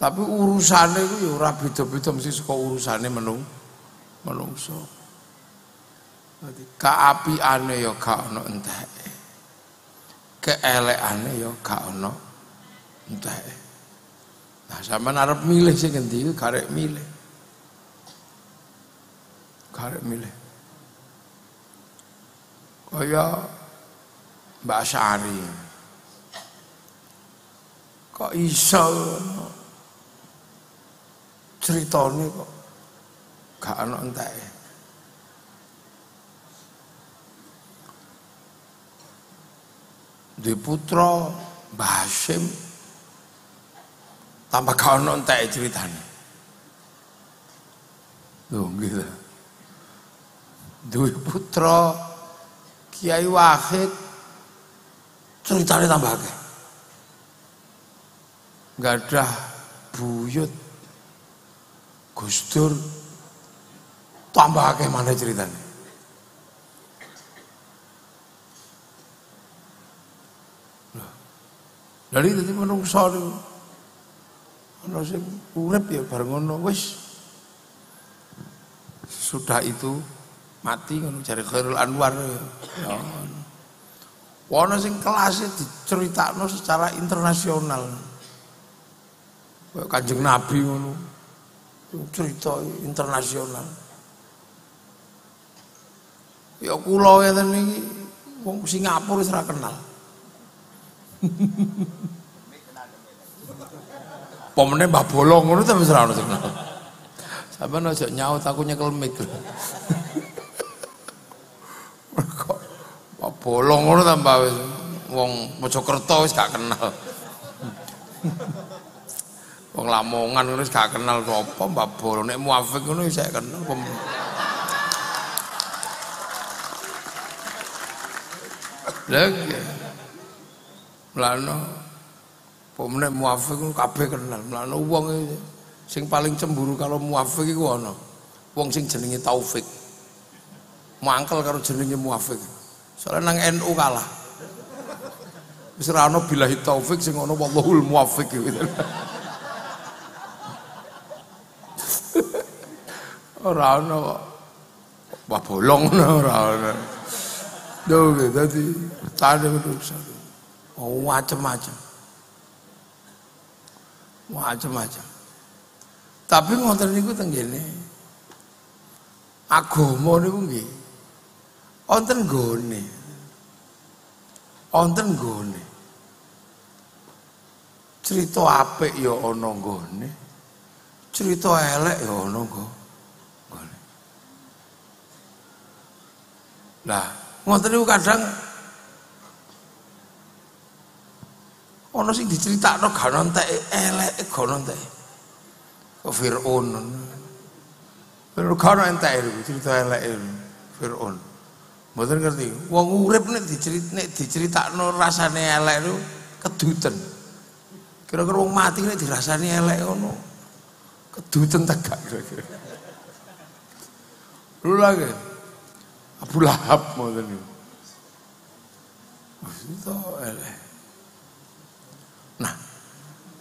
Tapi urusane iku ya ora beda-beda mesti saka urusane menungso. Dadi kaapiane ya gak ono enteke. Keelekane ya gak ono enteke. Nah, sampean arep milih sing endi karek milih. Karek milih. Kaya Mbak Syari. Kok iso ceritane kok gak ono enteke. Di putra Mbah Hasyim tambah gak ono enteke ceritane. Lho gitu. Duwe putra Kiai Wahid ceritane tambah akeh. Gadah buyut Gus Dur tambah akeh maneh ceritane. Dari dadi menungso niku ana sing urip ya bareng ngono wis. Sudah itu mati ngono jare Khairul Anwar ya. Ana sing kelasé diceritakno secara internasional. Kayak Kanjeng Nabi ngono. Cerita internasional. Ya kula ngeten iki wong Singapura wis ora kenal. Pomene Mbah Bolong ngono ta wis ora ono sing kenal. Sampeyan aja nyaut aku nyekel mic. Kok Mbah Bolong ngono ta Mbah wis wong Mojokerto wis gak kenal. Wong Lamongan ngono wis gak kenal sapa Mbah Bolong nek Muafik ngono wis gak kenal. Lagi mlano pomene Muafik kabeh kenal. Mlano wong sing paling cemburu kalau Muafik iku ana wong sing jenenge Taufik. Mangkel karo jenenge Muafik. Soalnya nang NU kalah. Wis ora ana billahi taufik sing ana wallahul muwaffiq gitu. Ora ana Mbah Bolong ora ana. Lho dadi tane manusa. Oh macam-macam. Macam-macam. Tapi ngoten niku teng kene. Agama niku nggih wonten nggone. Wonten nggone. Cerita apik ya ana nggone. Cerita elek ya ana nggone. Lah, ngoten niku kadang ana sing diceritakno gak ono enteke eleke gak ono enteke. Kok Firaun. Pero gak ono enteke cerita eleke Firaun. Mboten ngerti. Wong urip nek diceritakno rasane elek niku keduten. Kira-kira wong mati nek dirasani elek ngono keduten tegak kira-kira. Lho lagi Abu Lahab ngoten niku. Itu elek. Nah,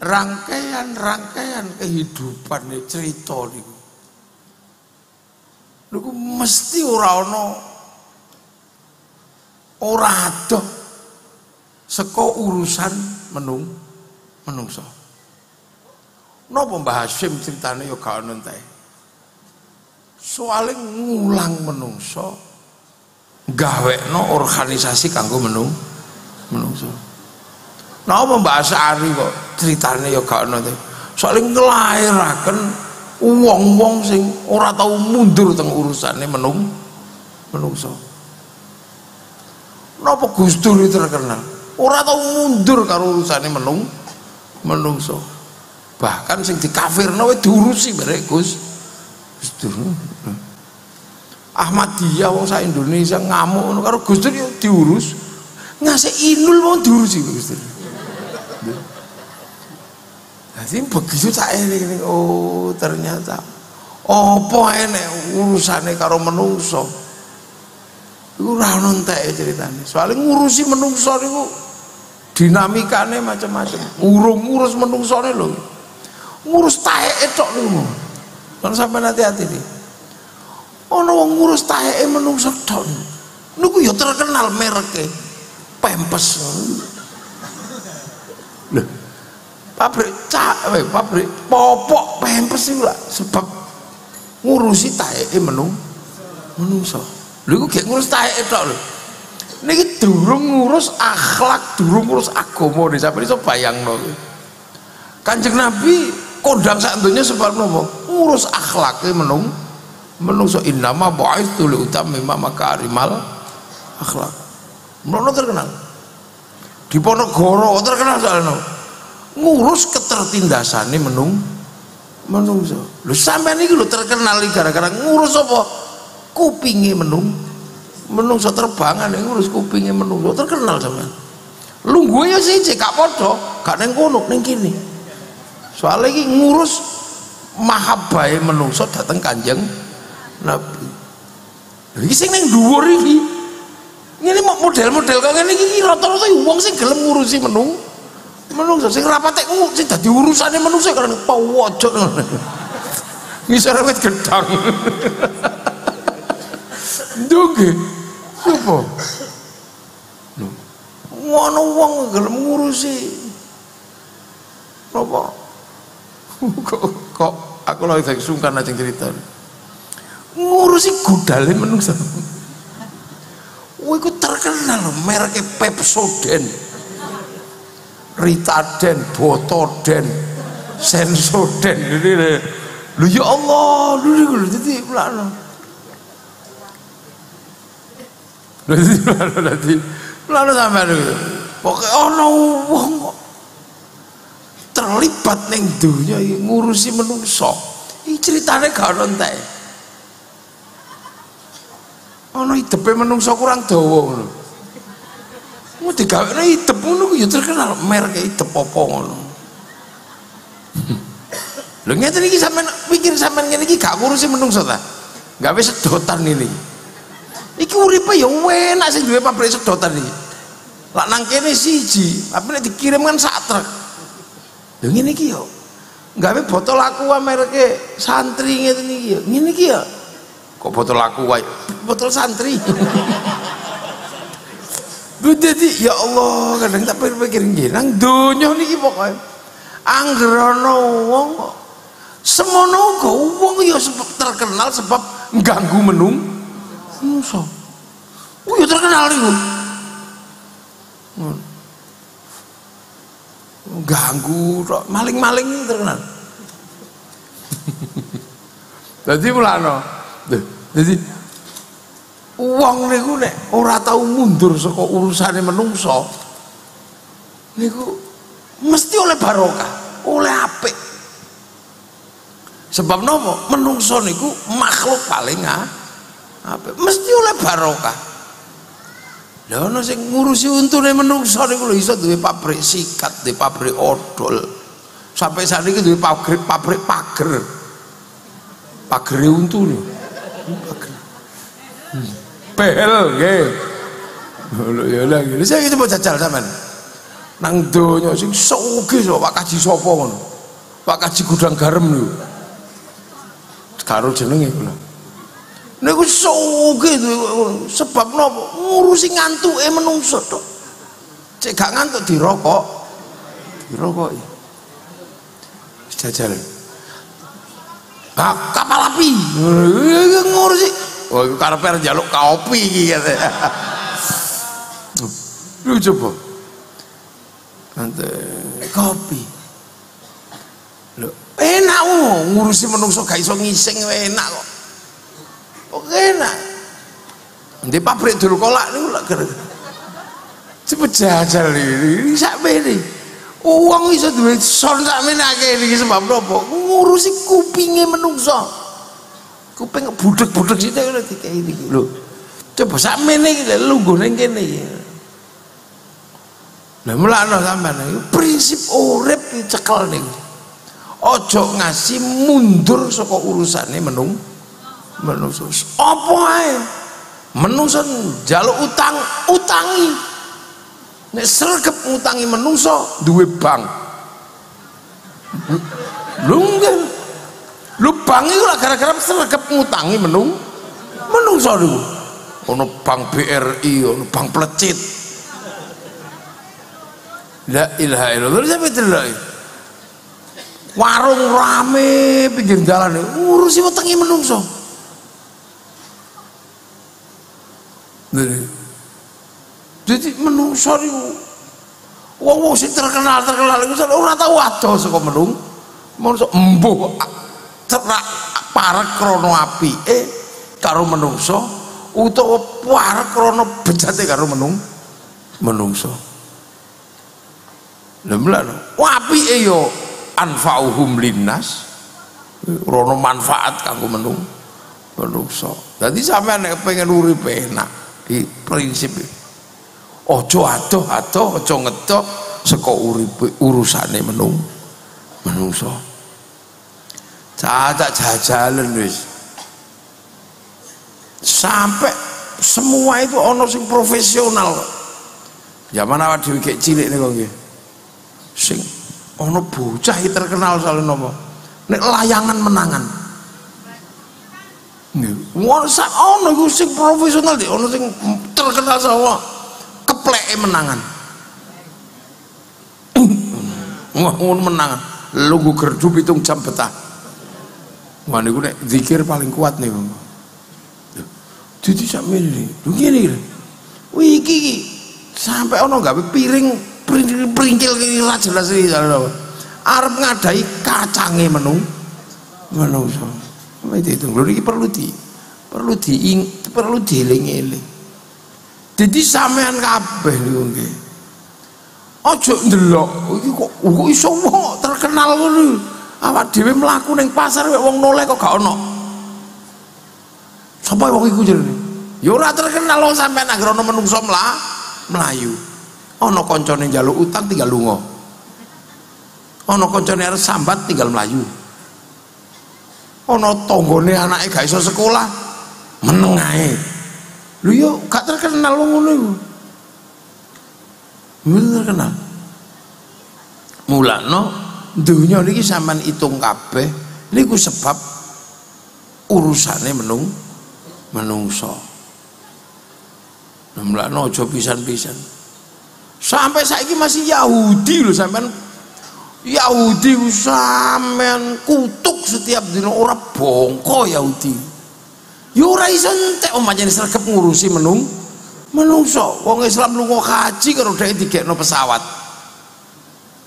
rangkaian kehidupan nih cerita niku. Niku mesti ora ana ora ada saka urusan menungso. Napa Mbah Hasyim ceritane ya gak ono enteke. Soale ngulang menungso gawekno organisasi kanggo menungso. Napa Mbah Asy'ari kok ceritane ya gak ono enteke. Soale nglairaken wong-wong sing ora tau mundur teng urusane menungso. Napa Gus Dur terkenal? Ora tau mundur karo urusane menungso. Bahkan sing dikafirno wis diurusi barek Gus Dur. Ahmadiyah wong sak Indonesia ngamuk ngono karo Gus Dur yo diurus. Ngasih Inul mau diurusi Gus Dur. Jadi begitu tak eling oh ternyata apa enek urusane karo menungso. Iku ora ono enteke ceritane. Soale ngurusi menungso niku dinamikane macam-macam. Urung ngurus menungsone lho. ngurus taeke tok niku. Lan sampeyan hati-hati iki. Ana wong ngurus taeke menungso tok. Niku ya terkenal mereke Pampers. Lho. Pabrik pabrik popok Pampers iku lak sebab ngurusi taeke menungso. Lho iku gek ngurus taeke tok lho. Niki durung ngurus akhlak, durung ngurus agama nih. Sampai iso bayangno. Kanjeng Nabi kondang sak donya sebab napa? Ngurus akhlake menungso innama bu'itsu li utammima makarimal akhlak. Mrono terkenal. Di Ponorogo terkenal soalnya ngurus ketertindasane menungso. Lho sampean iki lho terkenal gara-gara ngurus apa? Kupinge menungso terbangan ngurus kupinge menungso terkenal sampean. Lungguhe ya siji gak padha, gak ning kono ning kene. Soale iki ngurus mahabbahe menungso dateng Kanjeng Nabi. Lha iki sing ning dhuwur iki. Ngene model-model kok ngene iki rata-rata wong sing gelem ngurusi menungso sing rapatek sing dadi urusane menungso karena pawojok ngono. Ngisor wit gedang. Nduge. Sopo? Lho. Ngono wong gelem ngurusi. Napa? Kok aku lagi sungkan aja cerita. Ngurusi gudale menungso. Iku terkenal merek Pepsodent, Ritaden, Botoden, Sensoden. Lho ya Allah, lho dadi mulane. Mulane sampean lho. Pokoke ana wong kok terlibat ning donya iki ngurusi menungso. Iki critane gak ono entek. Ana hidepe menungso kurang dawa ngono. Mau digawekne hidep ngono ku ya terkenal merek hidep apa ngono. Lho ngeten iki sampean pikir sampean ngene iki gak ngurusi menungso ta? Gawe sedotan ini. Iki uripe ya enak sing duwe pabrik sedotan iki. Lak nang kene siji, tapi nek dikirim kan sak truk. Lho ngene iki yo. Gawe botol aqua merek Santri ngeten iki yo. Ngene iki yo. Kok botol aqua? Botol Santri. Jadi ya Allah kadang tak pikir nggih nang donya niki pokoke angger ana wong semono uga wong ya terkenal sebab ganggu menungso. Ya terkenal niku. Ganggu tok maling-maling terkenal. Dadi mulane. Dadi wong niku nek ora tau mundur saka urusane menungso niku mesti oleh barokah, oleh apik. Sebab napa? Menungso niku makhluk paling apik, mesti oleh barokah. Lha ana sing ngurusi untune menungso niku lho iso duwe pabrik sikat, duwe pabrik odol. Sampai saat ini duwe pabrik pager. Pagere untu niku. Behel nggih. Lho ya lah iki. Saya iki coba jajal sampean. Nang donya sing sugih Pak Kaji sapa ngono. Pak Kaji gudang garam niku. Karo jenenge kula. Niku sugih sebab napa? Ngurusi ngantuke menungso tok. Cek gak ngantuk dirokok. Dirokoki. Jajal. Kapal api. Ngurusi. Oh, karepe njaluk kopi iki kate. Lu coba. Ante kopi. Lho, enak ngurusi menungso gak iso ngising enak kok. Oke enak. Di pabrik dulu kolak niku lak gara. Cepet jajal iki sakmene. Uang iso duwe son sakmene akeh iki sebab napa? Ngurusi kupinge menungso. Kuping budek-budek sithik lho dikeki iki lho. Coba sakmene iki lho lungguh ning kene iki. Lah mulane sampean iki prinsip urip dicekel niku. Aja ngasih mundur saka urusane menungso. Apa ae? Menungso njaluk utang, utangi. Nek sregep ngutangi menungso duwe bank. Lho nggih. Lho bank iku lak gara-gara sregep ngutangi menungso niku. Ono bank BRI, ono bank Plecit. La ilaha illallah. Sampe delok. Warung rame pinggir jalan ngurusi wetenge menungso. Jadi menungso niku wong-wong sing terkenal iku ora tau ado saka menungso embuh cerak parek krana apike karo menungso utawa parek krana bejate karo menungso. Lha mlane apike yo anfa'uhum linnas rono manfaat kanggo menungso. Dadi sampean nek pengen urip enak di prinsip ojo adoh-adoh ojo ngedok saka uripe urusane menungso. Cacat jajalan wis sampai semua itu ono sing profesional. Zaman awak dhewe gek cilik niku nggih sing ono bocah terkenal soal nopo nek layangan menangan ono iku sing profesional ono sing terkenal sama kepleke menangan ngono menangan lungguh gerdu pitung jam betah. Wah niku nek zikir paling kuat niku. Jadi sampe iki lho ngene iki. Wih iki sampai ono gawe piring pringkil kira jelas iki arep ngadai kacange menungso. Sampe diitung lho iki perlu dieling-eling. Jadi sampean kabeh niku nggih. Aja ndelok iki kok iso wong terkenal ngono. Awak dhewe mlaku ning pasar wong noleh kok gak ono. Sapa wong iku jenenge? Ya ora terkenal wong sampean anggere ono menungso mlayu. Ana kancane njaluk utang tinggal lunga. Ana kancane arep sambat tinggal mlayu. Ana tanggane anake gak iso sekolah meneng ae. Lho yo gak terkenal wong ngono iku. Mboten terkenal. Mulane dunya niki sampean itung kabeh niku sebab urusane menungso. Mulane aja pisan-pisan. Sampai saiki masih Yahudi lho sampean. Yahudi sampean kutuk setiap dina ora bongko Yahudi. Ya ora iso entek omane sregep ngurusi menungso. Wong Islam lunga haji karo dhek digekno pesawat.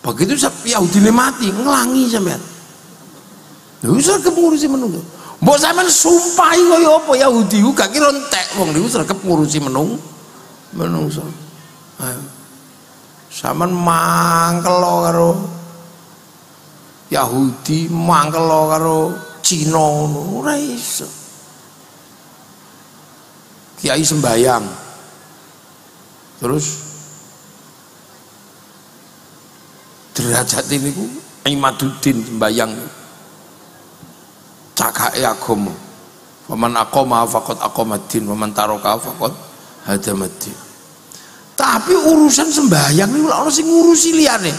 Begitu Yahudi mati ngelangi sampean. Lha sregep ngurusi menungso. Mbok sampean sumpahi kaya apa Yahudi gak kira entek wong niku sregep ngurusi menungso. Ayo. Sampean mangkel karo Yahudi, mangkel karo Cina ngono ora iso. Kiai sembayang. Terus derajat ini ku Imaduddin sembayang cakake agama. Waman aqama faqad aqamaddin waman taraka faqad hadamaddin. Tapi urusan sembayang niku lak ono sing ngurusi liyane.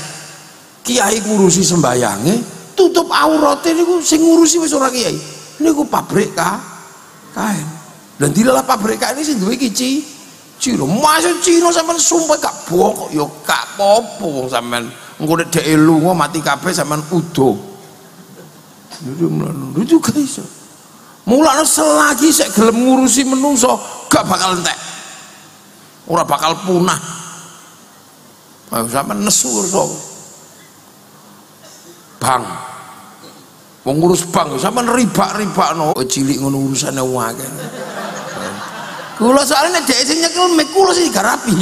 Kiai ngurusi sembayange, tutup aurate niku sing ngurusi wis ora kiai. Niku pabrik kain. Dan dilalah pabrik kain ini sing duwe iki Cina. Masa Cina sampean sumpah gak bohong kok ya gak apa-apa wong sampean engko nek dhek lunga mati kabeh sampean udo. Lho juga iso. Mulane selagi sik gelem ngurusi menungso gak bakal entek. Ora bakal punah. Ayo sampean nesu urus bank. Wong ngurus bank sampean riba-ribakno cilik ngono urusane akeh. Kula soalnya nek dhek sing nyekel mic kula sing garapi.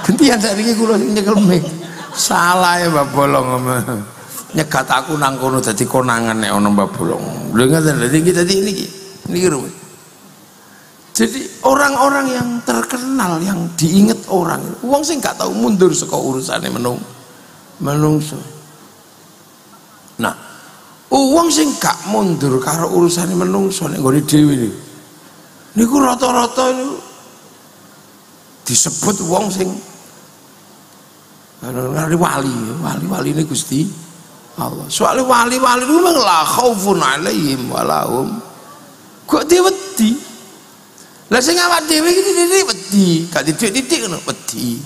Gentian saiki kula sing nyekel mic. Salah ya Mbak Bolong nyegat aku nang kono dadi konangan nek ana Mbak Bolong. Lho ngoten lho dadi niki ruwet. Jadi orang-orang yang terkenal yang diinget orang, wong sing gak tau mundur saka urusane menungso. Nah, wong sing gak mundur karo urusane menungso nek nggone dhewe niku rata-rata niku disebut wong sing wali ini Gusti Allah. Soalnya wali-wali itu memang la khaufun alaihim walahum kok dia wedi. Lah sing awak dhewe iki titik wedi, gak titik ngono wedi.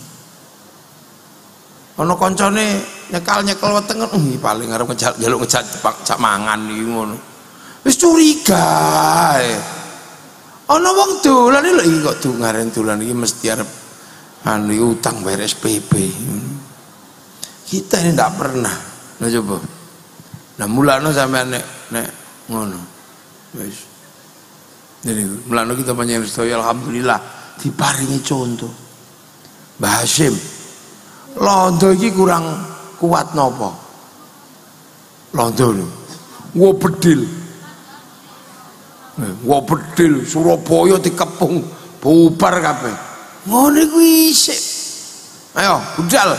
Ana kancane nyekel weteng paling arep njaluk ngejak jak mangan iki ngono. Wis curiga ae. Ana wong dolan lho iki kok ngaren dolan iki mesti arep anu utang bayar SPP. Kita ini ndak pernah. Nah coba. Nah mulane sampean nek ngono. Wis. Jadi mulane kita panjenengan sedaya alhamdulillah diparingi contoh. Mbah Hasyim londo iki kurang kuat napa? Londo lho. Wo bedil. Wo bedil Surabaya dikepung bubar kabeh. Ngono iku isik. Ayo, budal.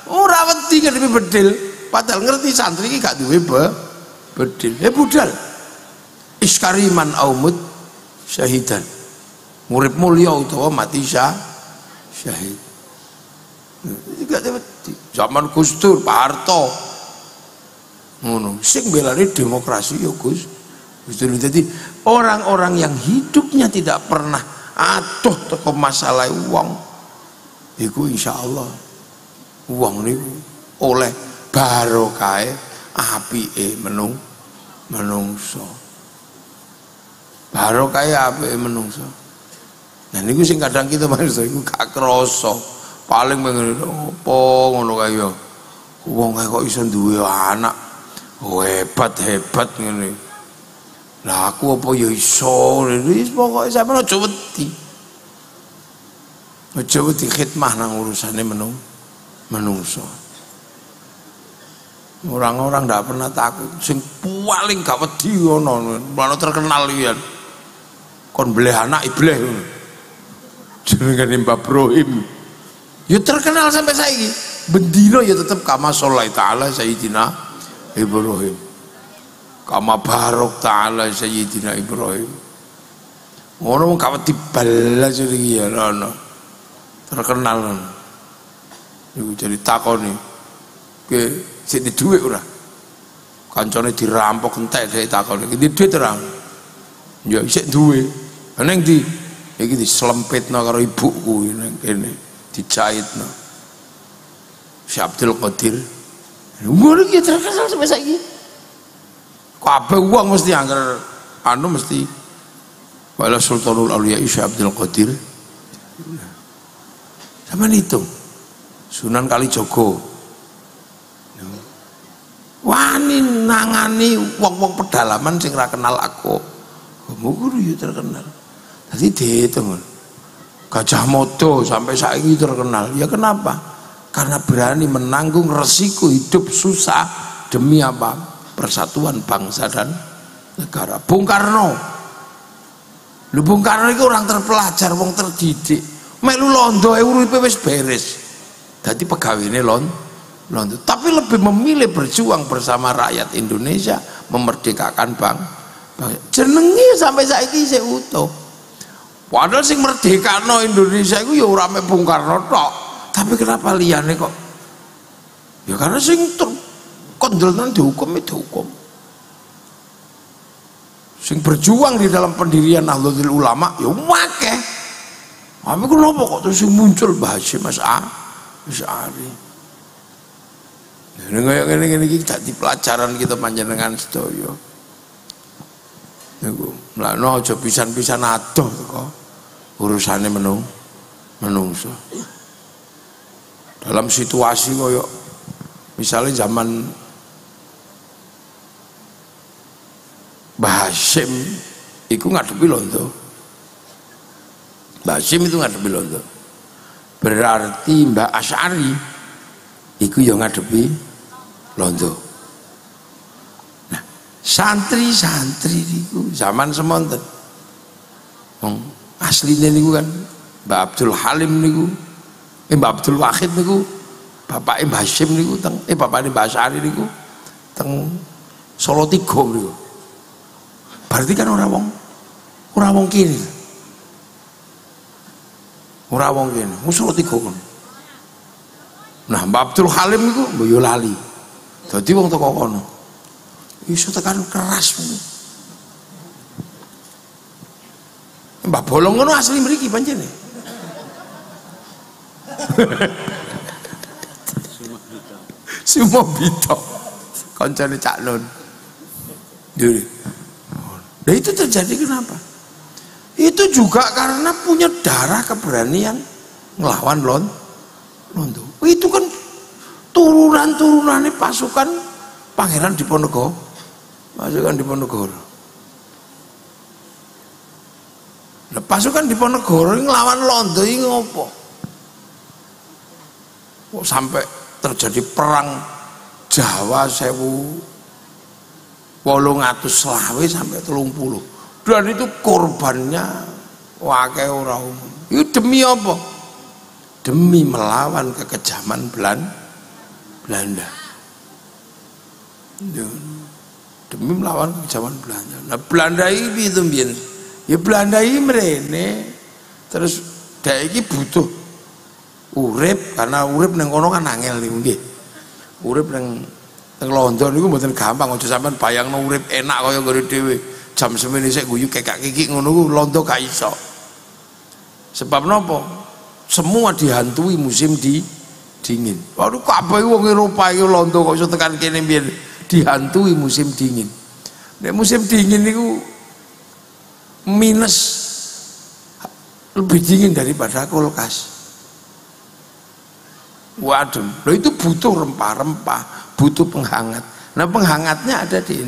Ora wedi ngedepi bedil, padahal ngerti santri iki gak duwe bedil. Budal. Iskariman aumut syahidan. Urip mulya utawa mati syahid. Gak wedi. Zaman Gus Dur, Pak Harto. Ngono, sing belane demokrasi ya Gus. Dur. Jadi orang-orang yang hidupnya tidak pernah aduh teko masalah uang iku insyaallah uang niku oleh barokah apike menungso barokah apike menungso. Nah niku sing kadang kita manusa iku gak krasa paling pengen apa ngono kaya wong kok iso duwe anak hebat ngene. Lah aku apa ya iso wis pokoke sampeyan aja wedi. Aja wedi khidmah nang urusane menungso. Orang-orang ndak pernah takut, sing paling gak wedi ngono, malah terkenal ya. Kon bleh anak ibleh ngono. Jenenge Mbah Brohim. Ya terkenal sampai saiki. Bendino ya tetep kama sholai taala Sayyidina Ibrahim. Kama barok ta'ala Sayyidina Ibrahim. Ngono gak wedi balas iki ya ana. Terkenal. Iku jadi takoni. Ke sik di dhuwit ora? Kancane dirampok entek dhek takoni. Iki dhuwit ora? Ya isih duwe. Neng ndi? Iki dislempitno karo ibuku nang kene, dijahitno. Si Abdul Qadir. Ngono iki terkenal sampai saiki. Kabeh wong mesti angger anu mesti wala Sultanul Auliya Syekh Abdul Qadir. Sampeyan itu Sunan Kalijaga. Wani nangani wong-wong pedalaman sing ra kenal aku. Guru ya terkenal. Dadi diitung. Gajah Mada sampai saiki terkenal. Ya kenapa? Karena berani menanggung resiko hidup susah demi apa? Persatuan bangsa dan negara. Bung Karno. Lho Bung Karno itu orang terpelajar, wong terdidik. Melu londo uripe wis beres. Dadi pegawene londo. Tapi lebih memilih berjuang bersama rakyat Indonesia memerdekakan jenenge sampai saiki isih utuh. Padahal sing merdekano Indonesia iku ya ora mek Bung Karno tok. Tapi kenapa liyane kok? Ya karena sing kondelnan dihukum itu hukum. Sing berjuang di dalam pendirian Nahdlatul Ulama ya akeh. Tapi kenapa kok terus sing muncul bahasa Mas Ari. Nah kaya ngene iki dadi pelajaran kita panjenengan sedaya. Niku mlakno aja pisan-pisan adoh teko urusane menungso. Dalam situasi kaya misalnya zaman Mbah Hasyim itu ngadepi londo. Mbah Hasyim itu ngadepi londo. Berarti Mbah Asy'ari itu yang ngadepi londo. Nah, santri-santri itu zaman semonten. Wong asline niku kan Mbah Abdul Halim niku, Mbah Abdul Wahid niku, bapak Mbah Hasyim niku teng bapak Mbah Asy'ari niku teng Solo 3 niku. Berarti kan ora wong kene. Ora wong kene, Solo 3 kon. Nah, Mbah Abdul Halim niku yo lali. Dadi wong teko kono iso tekan keras. Mbah Bolong ngono asli mriki pancene. Sumobito. Kancane Cak Nun. Nah itu terjadi kenapa? Itu juga karena punya darah keberanian ngelawan Londo. Itu kan turunan-turunannya pasukan Pangeran Diponegoro. Pasukan Diponegoro. Nah, pasukan Diponegoro ngelawan Londo ini ngopo? Kok sampai terjadi perang Jawa 1800 sampai 30. Dan itu korbannya wakai ora umum. Itu demi apa? Demi melawan kekejaman Belanda. Demi melawan kekejaman Belanda. Nah Belanda ini itu biyen. Ya Belanda ini mrene terus dhek iki butuh urip karena urip nang kono kan angel niku nggih. Urip nang Londo niku mboten gampang, aja sampean bayangno urip enak kaya ngene dhewe. Jam semene sik guyu kekak-kekik ngono ku Londo gak iso. Sebab napa? Semua dihantui musim dingin. Waduh kabeh wong Eropa iki Londo kok iso tekan kene mbiyen dihantui musim dingin. Nek musim dingin niku minus lebih dingin daripada kulkas. Waduh, loh itu butuh rempah-rempah, butuh penghangat. Nah penghangatnya ada di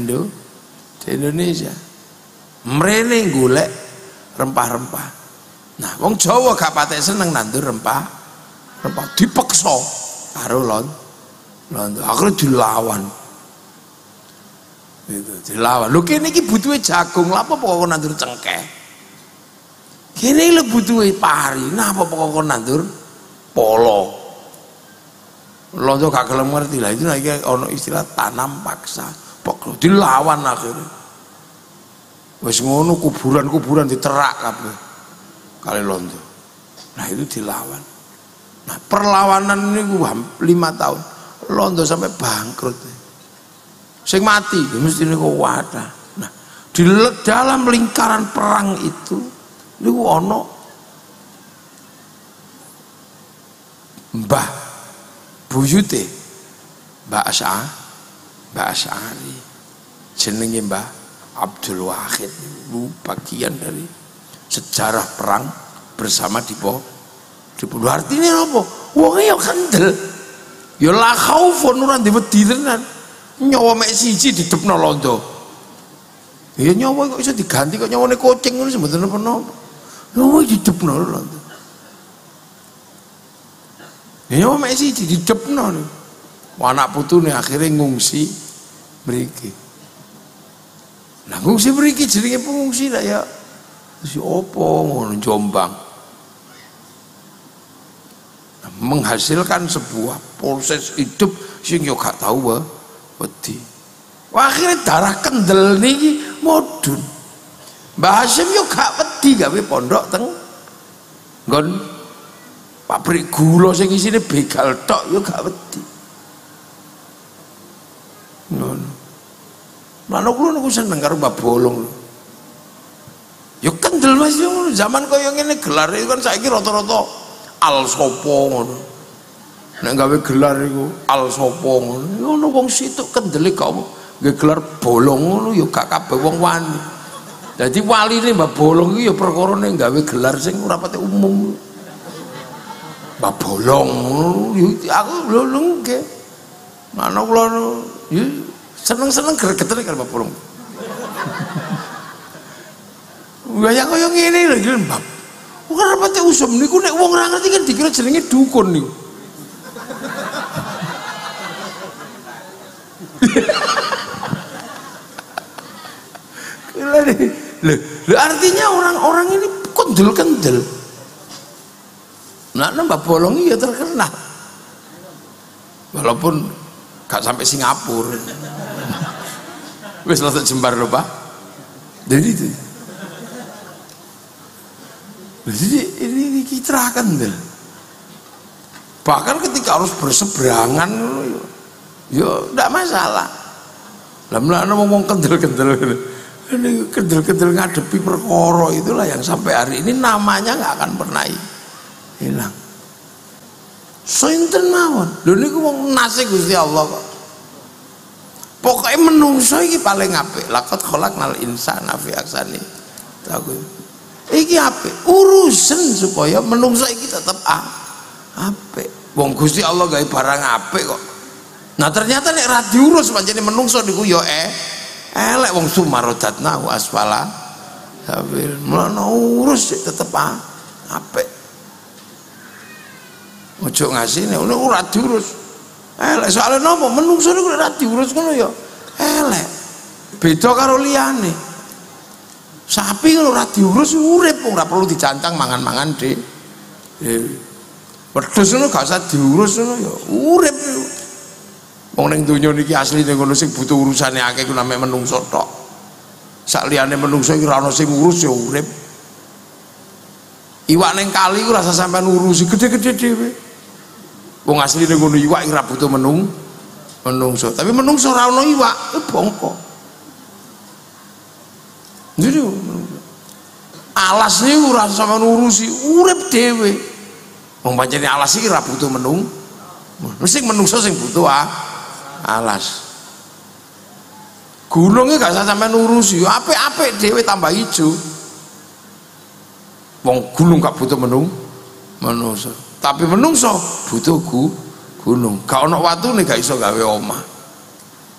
Indonesia. Mrene golek rempah-rempah. Nah, wong Jawa gak patek seneng nandur rempah, dipeksa karo Londo. Akhirnya dilawan. Itu dilawan. Lho kene iki butuhe jagung, lha apa kok nandur cengkeh? Kene lho butuhe pari, napa kok nandur polo? Londo gak gelem ngerti lah, itu iki ana istilah tanam paksa. Pokok dilawan akhirnya. Wis ngono kuburan-kuburan diterak kabeh kali Londo. Nah itu dilawan. Nah perlawanan ini 5 tahun. Londo sampai bangkrut. Sing mati mesti niku wadah. Nah di dalam lingkaran perang itu niku ana Mbah buyute Mbak Asy'ari jenenge Mbah Abdul Wahid, itu bagian dari sejarah perang bersama Diponegoro. Artinya apa? Wonge ya kendel. Ya la khaufun ora diwedi tenan. Nyawa mek siji didepno Londo. Ya nyawa kok iso diganti kok nyawane kucing ngono mboten napa-napa. Nyawa didepno Londo. Ya nyawa mek siji didepno. Anak putune akhirnya ngungsi mriki. Nah ngungsi mriki jenenge pengungsi lah ya. Si opo ngono Jombang. Nah, menghasilkan sebuah proses hidup sing yo gak tau wedi. Wah, akhirnya darah kendel niki modun. Mbah Hasyim yo gak wedi gawe pondok teng nggon pabrik gula sing isine begal tok yo gak wedi. Ngono. Mana kula niku seneng karo Mbah Bolong. Ya kendel Mas yo zaman kaya ngene gelar itu kan saiki rata-rata al sopo ngono. Nek gawe gelar iku al sopo ngono. Ngono wong situk kendele gak nggih gelar Bolong ngono ya gak kabeh wong wani. Dadi waline Mbah Bolong iki ya perkarane gawe gelar sing ora pati umum. Mbah Bolong ngono aku lho nggih. Mana kula seneng-seneng gregetane karo Mbah Bolong. Gaya kaya ngene lho iki Mbah. Ora rapate usum niku nek wong ora ngerti kan dikira jenenge dukun niku. Lho artinya orang-orang ini kendel-kendel. Nah Mbah Bolong ya terkenal. Walaupun gak sampai Singapura. Wis langsung Jembar lho Pak. Jadi itu. Jadi ini kita kendel. Bahkan ketika harus berseberangan Yo ndak masalah. Lah mlane ngomong kendel-kendel. Ini kendel-kendel ngadepi perkara itulah yang sampai hari ini namanya nggak akan pernah hilang. Sinten mawon. Lho niku wong nase Gusti Allah kok. Pokoke menungso iki paling apik. Laqad khalaqnal insana fi ahsani taqwim. Iki apik. Urusan supaya menungso iki tetep apik. Wong Gusti Allah gawe barang apik kok. Nah ternyata nek ra diurus pancene menungso niku yo elek wong sumarodatna asfala sabil. Mulane urus tetep apik. Ojo ngasih nek ora diurus. Elek soalnya napa menungso niku ora diurus ngono ya elek. Beda karo liyane. Sapi kalau ora diurus urip ora perlu dicantang mangan-mangan wedhus ngono gak usah diurus ngono ya urip. Wong ning donya niki asline ngono sing butuh urusane akeh ku namanya menungso tok. Sak liyane menungso iki ora ono sing ngurus ya urip. Iwak ning kali ku rasa sampean urusi gede-gede dhewe. Wong asline ngono iwak ora butuh menungso. Tapi menungso ora ono iwak, bongko. Jadi alas niku ora sampean urusi, urip dhewe. Wong pancene alas iki ora butuh mesti menungso sing butuh alas. Gunungnya gak usah sampean urusi, apik-apik dhewe tambah ijo. Wong gunung gak butuh menungso. Tapi menungso butuh gunung. Gak ono watune gak iso gawe omah.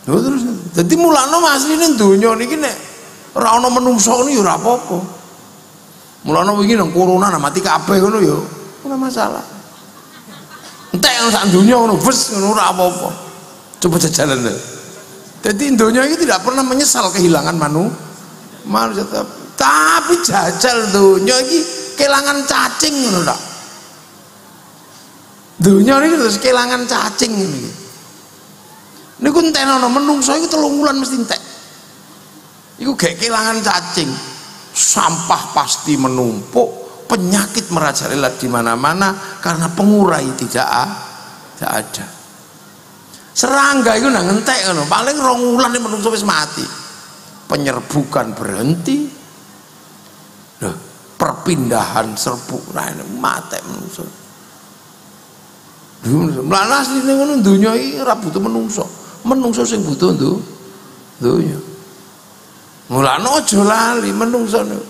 Lho terus dadi mulane asline donya niki nek ora ono menungso ngono ya ora apa-apa. Mulane wingi nang corona mati kabeh ngono ya ora masalah. Entek sak donya ngono wis ngono ora apa-apa. Coba jajalan deh. Jadi donya ini tidak pernah menyesal kehilangan manusia, tapi jajal donya ini kehilangan cacing ngono tak. Donya ini terus kehilangan cacing ini. Niku entenono menungso iku 3 wulan mesti entek. Iku gak kehilangan cacing. Sampah pasti menumpuk, penyakit merajalela di mana-mana karena pengurai tidak ada. Serangga itu nang entek ngono, paling 2 wulan menungso wis mati. Penyerbukan berhenti. Loh, perpindahan serbuk mati menungso. Mulane asline ngono donya iki ora butuh menungso. Menungso sing butuh donya. Mulane aja lali menungso niku.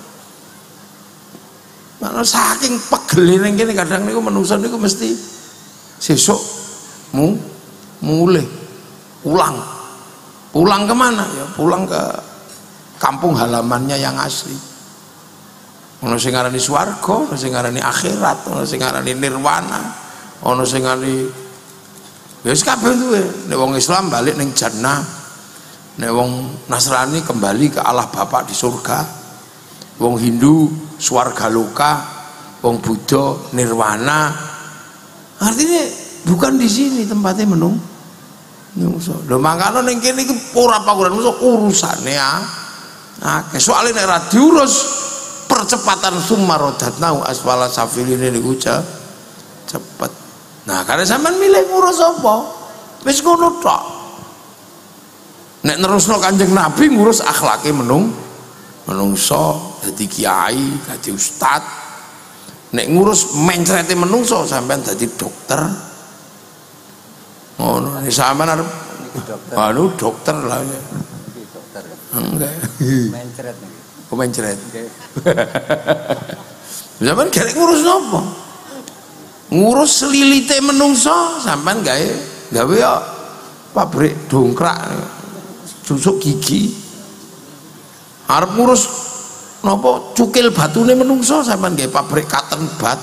Mana saking pegel ning kene kadang niku menungso niku mesti sesuk mulai pulang kemana ya, pulang ke kampung halamannya yang asli. Ono sing ngarani swarga, ono sing ngarani akhirat, ono sing ngarani nirwana, ono sing ngarani wis kabeh duwe. Nek wong Islam balik ning jannah, nek wong Nasrani kembali ke Allah Bapa di surga, wong Hindu swarga loka, wong Buddha nirwana. Artinya bukan di sini tempatnya menungso. Lho mangkane ning kene iki ora pakuran urusane akeh. Soale nek ra diurus percepatan sumarodatna asfala safilin niku cepet. Nah, karena sampean milih ngurus apa? Wis ngono tok. Nek nerusno Kanjeng Nabi ngurus akhlake menungso, dadi kiai, dadi ustad. Nek ngurus mencrete menungso sampean dadi dokter. Ngono iki sampean arep anu dokter lah ya. Dokter. Enggak. Mencret niki. Kok mencret? Nggih. Sampean garek ngurus napa? Ngurus selilite menungso sampean gawe ya pabrik dongkrak susuk gigi. Arep ngurus napa cukil batune menungso sampean gawe pabrik cotton bud.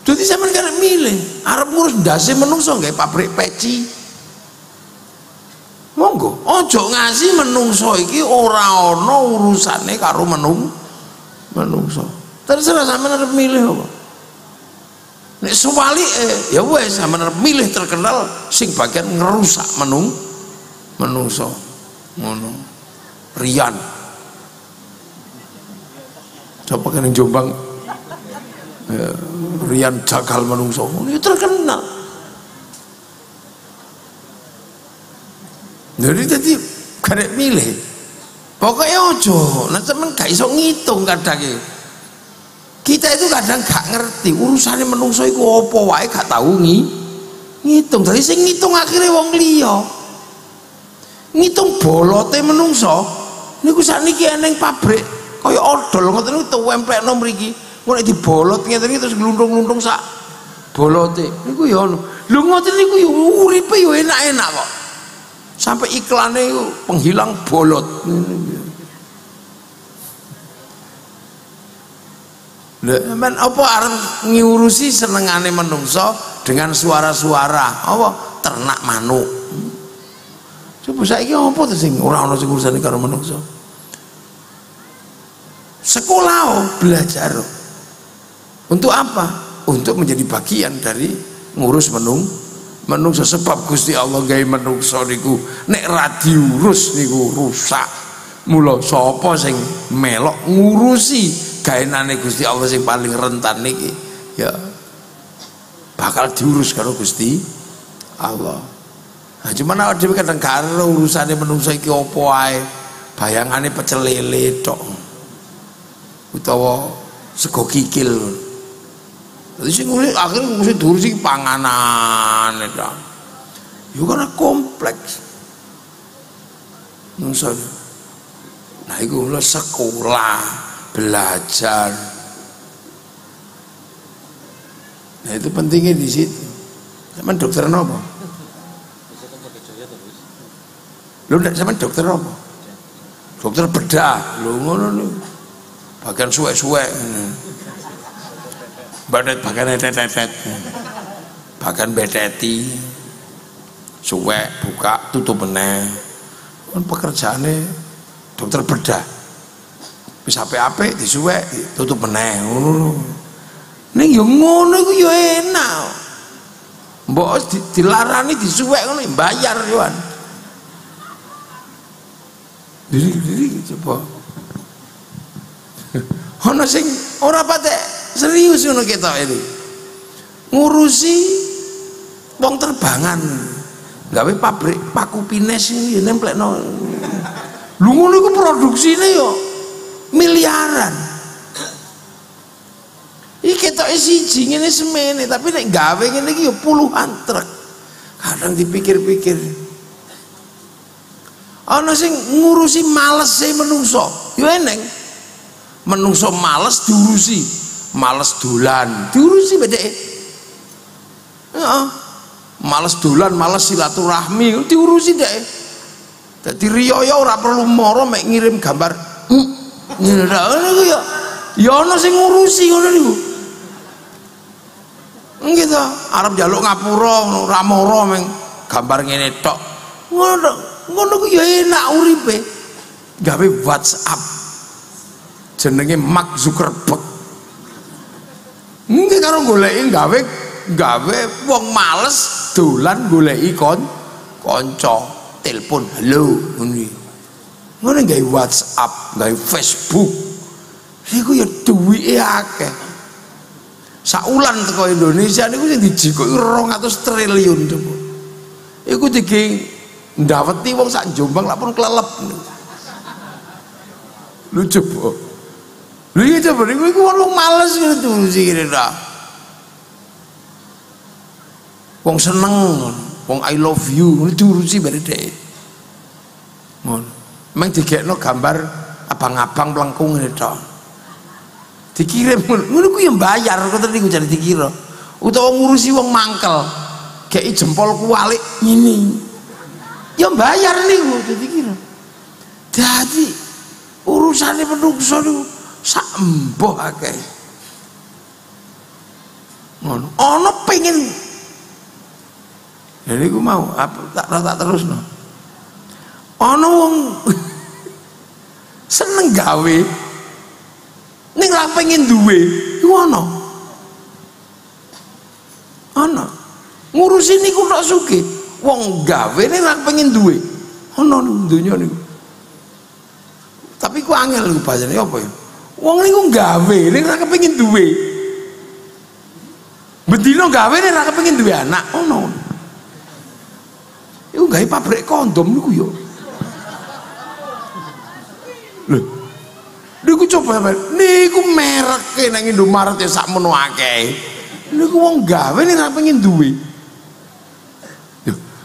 Jadi sampean kan milih arep ngurus ndase menungso gawe pabrik peci. Monggo, ojo ngasih menungso iki ora ana urusane karo menungso. Terserah sampean arep milih apa. Nek suwali ya wis sampean arep milih terkenal sing bagian ngerusak menungso. Ngono. Rian. Coba kan yang Jombang Rian jagal menungso ini terkenal. Jadi karek milih. Pokoknya ojo, nah temen gak iso ngitung kadang. Kita itu kadang gak ngerti urusannya menungso iku apa wae gak tahu ngitung. Dari sing ngitung akhirnya wong liya. Ngitung bolote menungso niku sakniki eneng pabrik kaya odol ngoten niku tuwemplekno mriki. Engko nek dibolot ngeten iki terus gluntung-gluntung sak bolote. Niku ya ono. Lho ngoten niku ya uripe ya enak-enak kok. Sampai iklannya penghilang bolot. Men apa arep ngurusi senengane menungso dengan suara-suara apa ternak manuk. Coba saiki apa to sing ora ana sing urusane karo menungso. Sekolah belajar. Untuk apa? Untuk menjadi bagian dari ngurus menungso sebab Gusti Allah gawe menungso niku nek ra diurus niku rusak. Mula sapa sing melok ngurusi gaenane Gusti Allah sing paling rentan niki ya bakal diurus karo Gusti Allah. Nah, cuman awake dhewe kadang karo urusane menungso iki apa wae. Bayangane pecel lele tok. Utawa sego kikil. Dadi sing akhire mesti diurusi panganane tok. Yo karena kompleks. Menungso. Nah, iku lho sekolah belajar. Nah itu pentingnya di situ. Sama dokter apa? Lu ndak sama dokter apa? Dokter bedah. Lu ngono nih. Bagian suwek-suwek. Bagian tetet. Bagian beteti. Suwek buka tutup meneh. Kan pekerjaannya dokter bedah. Bisa apik-apik disuwek tutup meneh ngono. Ning yo ngono iku yo enak. Mbok dilarani disuwek ngono bayar yoan. Diri coba. Ono sing ora patek serius ngono ketok iki. Ngurusi wong terbangan. Gawe pabrik paku pines iki nemplekno. Lu ngono iku produksine yo miliaran. Iki ketoke siji ngene semene, tapi nek gawe ngene iki ya puluhan truk. Kadang dipikir-pikir. Ana sing ngurusi malese menungso, ya eneng. Menungso males diurusi, males dolan, diurusi bedeke. Heeh. Males dolan, males silaturahmi, diurusi dek. Dadi riyaya ora perlu mara mek ngirim gambar. Ngono ya. Ya ana sing ngurusi ngono niku. Gitu, arep njaluk ngapura ora mara meng gambar ngene tok. Ngono ku ya enak uripe. Gawe WhatsApp. Jenenge Mark Zuckerberg. Nggih karo goleki gawe wong males dolan goleki kanca, telepon halo ngono. Ngono gawe WhatsApp, gawe Facebook. Iku ya duwike akeh. Saulan teko Indonesia niku sing dijikoki 200 triliun coba. Iku diki ndaweti wong sak Jombang lak pun klelep. Lu coba. Lho iki coba niku wong males ngurusi kene ta. Wong seneng, wong I love you diurusi bare dhek. Ngono. Meng digekno gambar abang-abang plengkung ngene tok. Dikirim ngono ku ya bayar kok niku jare dikira. Utawa ngurusi wong mangkel. Geki jempol kualik ngene. Ya bayar niku dikira. Dadi urusane menungso niku sak embuh akeh. Ngono. Ana pengen lha niku mau tak terusno. Ana wong seneng gawe ning ra pengen duwe iku ana ngurusi niku tok sugih wong gawe ning ra pengen duwe ana ning donya niku tapi ku angel iku bahasane apa ya wong niku gawe ning ra kepengin duwe bendina gawe ning ra kepengin duwe anak ana iku gawe pabrik kondom niku yo. Lho. Niku coba niku mereke nang Indomaret ya sakmono akeh. Niku wong gawe nek ra pengen duwe.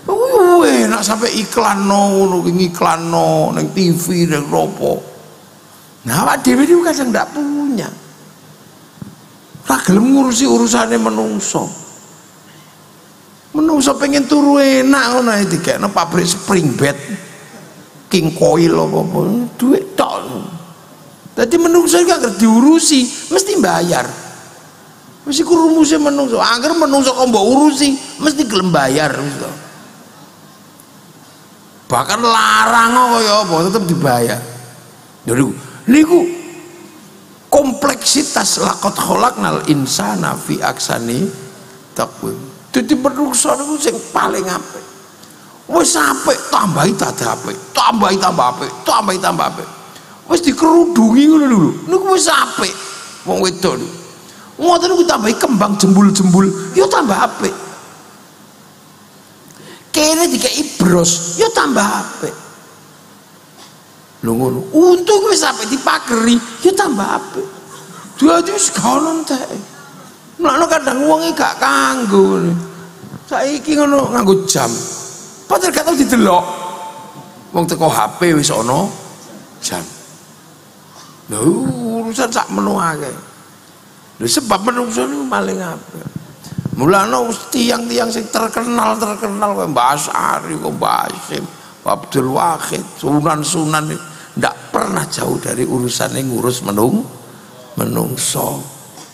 Lho, enak sampai iklan ngono ngiklanno nang TV nang ropo. Nah, awak dhewe niku kadang ndak punya. Ra gelem ngurusi urusane menungso. Menungso pengen turu enak ngono ae dikekno pabrik spring bed. King Coil apa-apa, duit tok. Dadi menungso iki anggere diurusi mesti bayar. Mesti ku rumuse menungso. Angger menungso kok mbok urusi mesti gelem bayar mesti. Bahkan larang kaya apa tetep dibayar. Jadi niku kompleksitas laqad khalaqnal insana fi ahsani taqwim. Dadi menungso niku sing paling apik. Wis apik tambahi dadi apik, tambahi tambah apik, tambahi tambah apik. Wis dikerudungi ngono lho. Niku wis apik wong wedok niku. Ngoten niku tambahi kembang jembul-jembul, ya tambah apik. Kene dikei bros, ya tambah apik. Lho ngono. Untung wis apik dipageri, ya tambah apik. Dadi wis kono teh. Nek kadang wong gak kanggo. Saiki ngono nganggo jam. Padahal gak tau didelok. Wong teko HP wis ana jam. Lho urusan sak menu akeh. Lho sebab menungso niku paling apik. Mulane tiang-tiang sing terkenal kaya Mbah Asy'ari, Mbah Hasyim, Abdul Wahid, sunan-sunan ndak pernah jauh dari urusane ngurus menungso.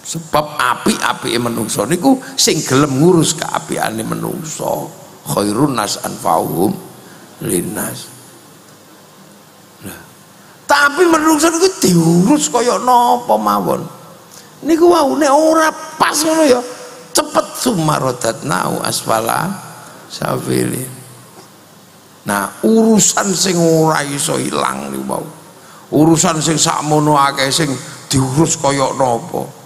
Sebab apik-apike menungso niku sing gelem ngurus keapiane menungso. Khairun nas anfa'uhum linnas. Nah, tapi menungso niku diurus kaya napa mawon. Niku wau nek ora pas ngono ya cepet sumarodatnau asfala safilin. Nah, urusan sing ora iso ilang niku wau. Urusan sing sakmono akeh sing diurus kaya napa.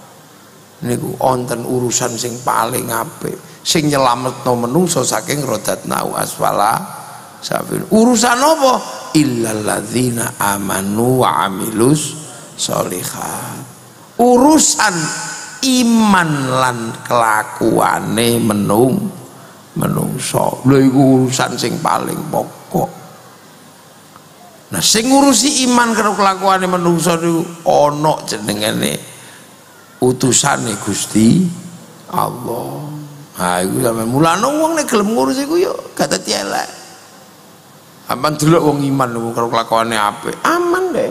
Niku wonten urusan sing paling apik, sing nyelametno menungso saking rodatnau asfala safilin. Urusan apa? Illal ladzina amanu wa amilus sholihat. Urusan iman lan kelakuane menungso lho iku urusan sing paling pokok. Nah sing ngurusi iman karo kelakuane menungso niku ana jenengane utusane Gusti Allah. Ha iku sampe mulane wong nek gelem ngurus iku yo gak dadi elek. Aman delok wong iman karo kelakuane apik, aman deh.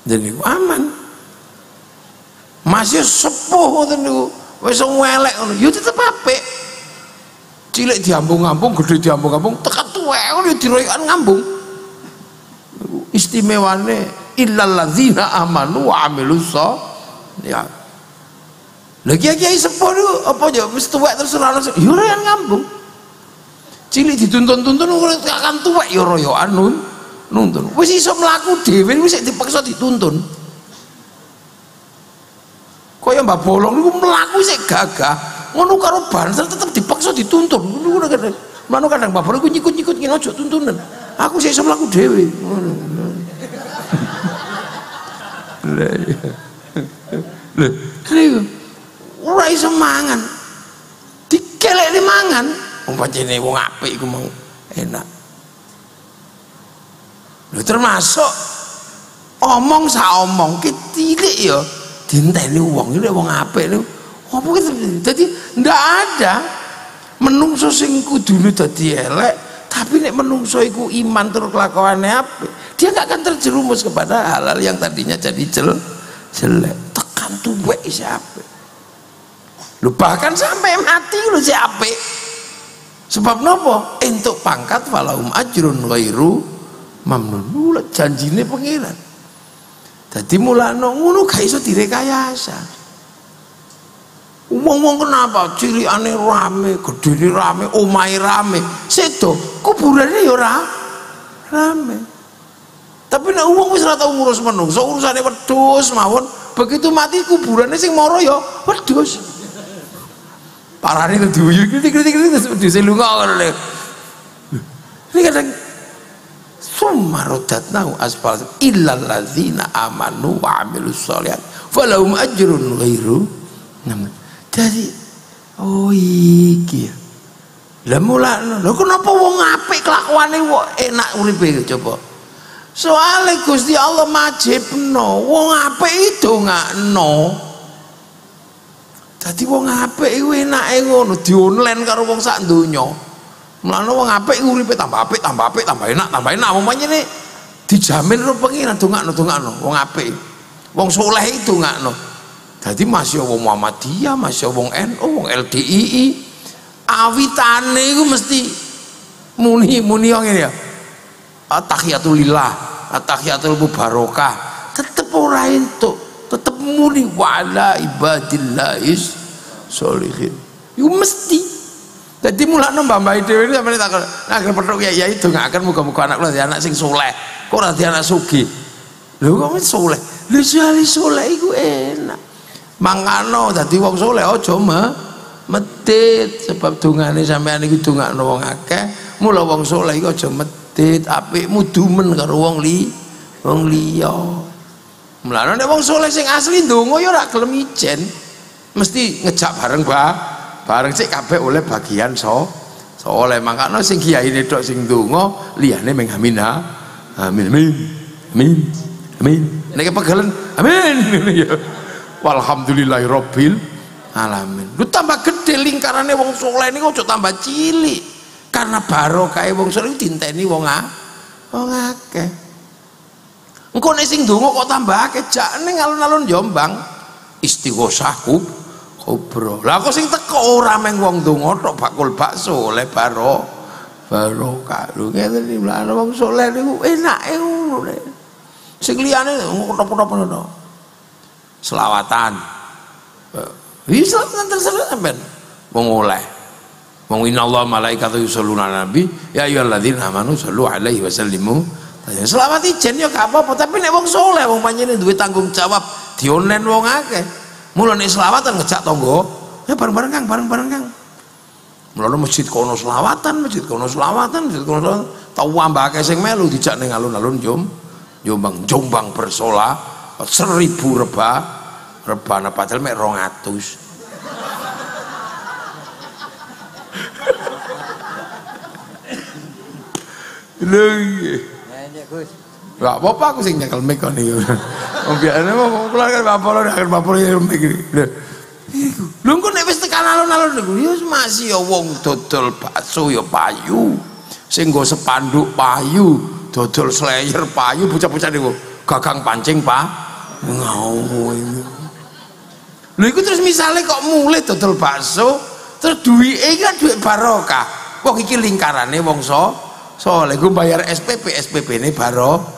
Jadi aman. Masih sepuh ngoten niku wis elek ngono ya tetep apik. Cilik diambung-ambung, gede diambung-ambung, tekan tuwek ngono ya diroyokan ngambung. Istimewane illal ladzina amanu wa amilus sholihat. Lha kiai sepuh niku apa ya wis tuwek terus ora ono ya royokan ngambung. Cilik dituntun-tuntun tekan tuwek ya royokan nuntun. Wis iso mlaku dhewe wis dipaksa dituntun. Kaya Mbah Bolong niku mlaku sik gagah, ngono karo Banser tetep dipaksa dituntun. Ngono kadang. Mano kadang Mbah Bolong ku nyikut-nyikut ngene aja tuntunan. Aku sik iso mlaku dhewe. Ngono. Lha ora iso mangan. Dikelekne mangan. Wong pancene wong apik iku mau enak. Lho termasuk omong sak omong ki cilik ya. Dinteni wong iki wong apik niku apa gitu. Dadi ndak ada menungso sing kudune dadi elek, tapi nek menungso iku iman terus kelakuane apik, dia gak akan terjerumus kepada hal-hal yang tadinya jadi jelek. Tekan tuwek isih apik. Lho bahkan sampai mati lho isih apik. Sebab napa? Entuk pangkat falahum ajrun ghairu mamnun. Janjine pengiran. Jadi mulane ngono gak iso direkayasa. Wong-wong kenapa cirikane rame, gedene rame, omahe rame, sedo kuburane ya ora rame. Tapi nek wong wis ora tau ngurus menungso, urusane wedhus mawon, begitu mati kuburane sing mara ya wedhus. Parane diuyuk kritik-kritik diselunga ngono lho. Ini kadang summa raddatnahu asfal illal ladzina amanu wa amilus sholihat falahum ajrun ghairu. Jadi oh iki lah mulane lho kenapa wong apik kelakuane enak uripe coba. Soale Gusti Allah majibno wong apik ndongakno. Dadi wong apik iku enake ngono di-online karo wong sak donya. Mulane wong apik uripe tambah apik, tambah apik, tambah enak, tambah enak. Umpamane ne dijamin karo pengiran dongakno wong apik. Wong saleh itu ndongakno. Dadi masih wong Muhammadiyah, masih wong NU, wong LDII. Awitane iku mesti muni-muni wong ngene ya. At-tahiyatulillah, at-tahiyatul mubarakah, tetep ora entuk, tetep muni wala ibadillahis sholihin. Iku mesti. Dadi mulane mbah-mbah dhewe sampeyan tak agar petuk ya itu gak akan muga-muga anak kula dadi anak sing saleh. Kok ora dadi anak sugih. Lho kok wis saleh. Lho jali saleh iku enak. Mangano dadi wong saleh aja medit sebab dongane sampean iku dongakno wong akeh. Mula wong saleh iku aja apikmu dumen karo wong liya. Mulane nek wong saleh sing asli ndonga ya ora gelem ijen. Mesti ngejak bareng sik kabeh oleh bagian soleh. Makane sing kiyaine tok sing ndonga, liyane meng amin. Nek pegelen amin ya. Walhamdulillahirabbil alamin. Lu tambah gede lingkarane wong saleh niku aja tambah cilik. Karena barokah wong saleh dinteni wong akeh. Engko nek sing ndonga kok tambah akeh jak ning alun-alun Jombang istighosah kubro. Lah kok sing teko ora meng wong ndonga tok bakul bakso oleh barokah. Lho ngene iki lha wong saleh niku enake ngono. Sing liyane ketop-ketop ngono. Selawatan. Bisa terserah sampean wong oleh. Wong innallaha malaikatahu yusholluna 'alan nabi ya ayyuhalladzina amanu shollu 'alaihi wa sallimu. Selawat ijen ya gak apa-apa, tapi nek wong saleh wong panjenengan duwe tanggung jawab dionen wong akeh. Mula nek selawatan ngejak tangga, ya bareng-bareng Kang. Mula masjid kono selawatan, masjid kono selawatan. Tau ambah akeh sing melu dijak ning alun-alun Jombang bersolah 1000 rebana padahal mek 200. Lho gak apa-apa aku sing nyekel mic kon iki. Wong biasane mau kula kan bapak ya mic iki. Lho engko nek wis tekan alun-alun niku ya masih ya wong dodol bakso ya payu. Sing nggo sepanduk payu, dodol slayer payu, bocah-bocah niku gagang pancing ngawur. Lho iku terus misale kok mulih dodol bakso, terus duwike iki kan duit barokah. Wong iki lingkarane wong saleh gue bayar SPP ini barokah.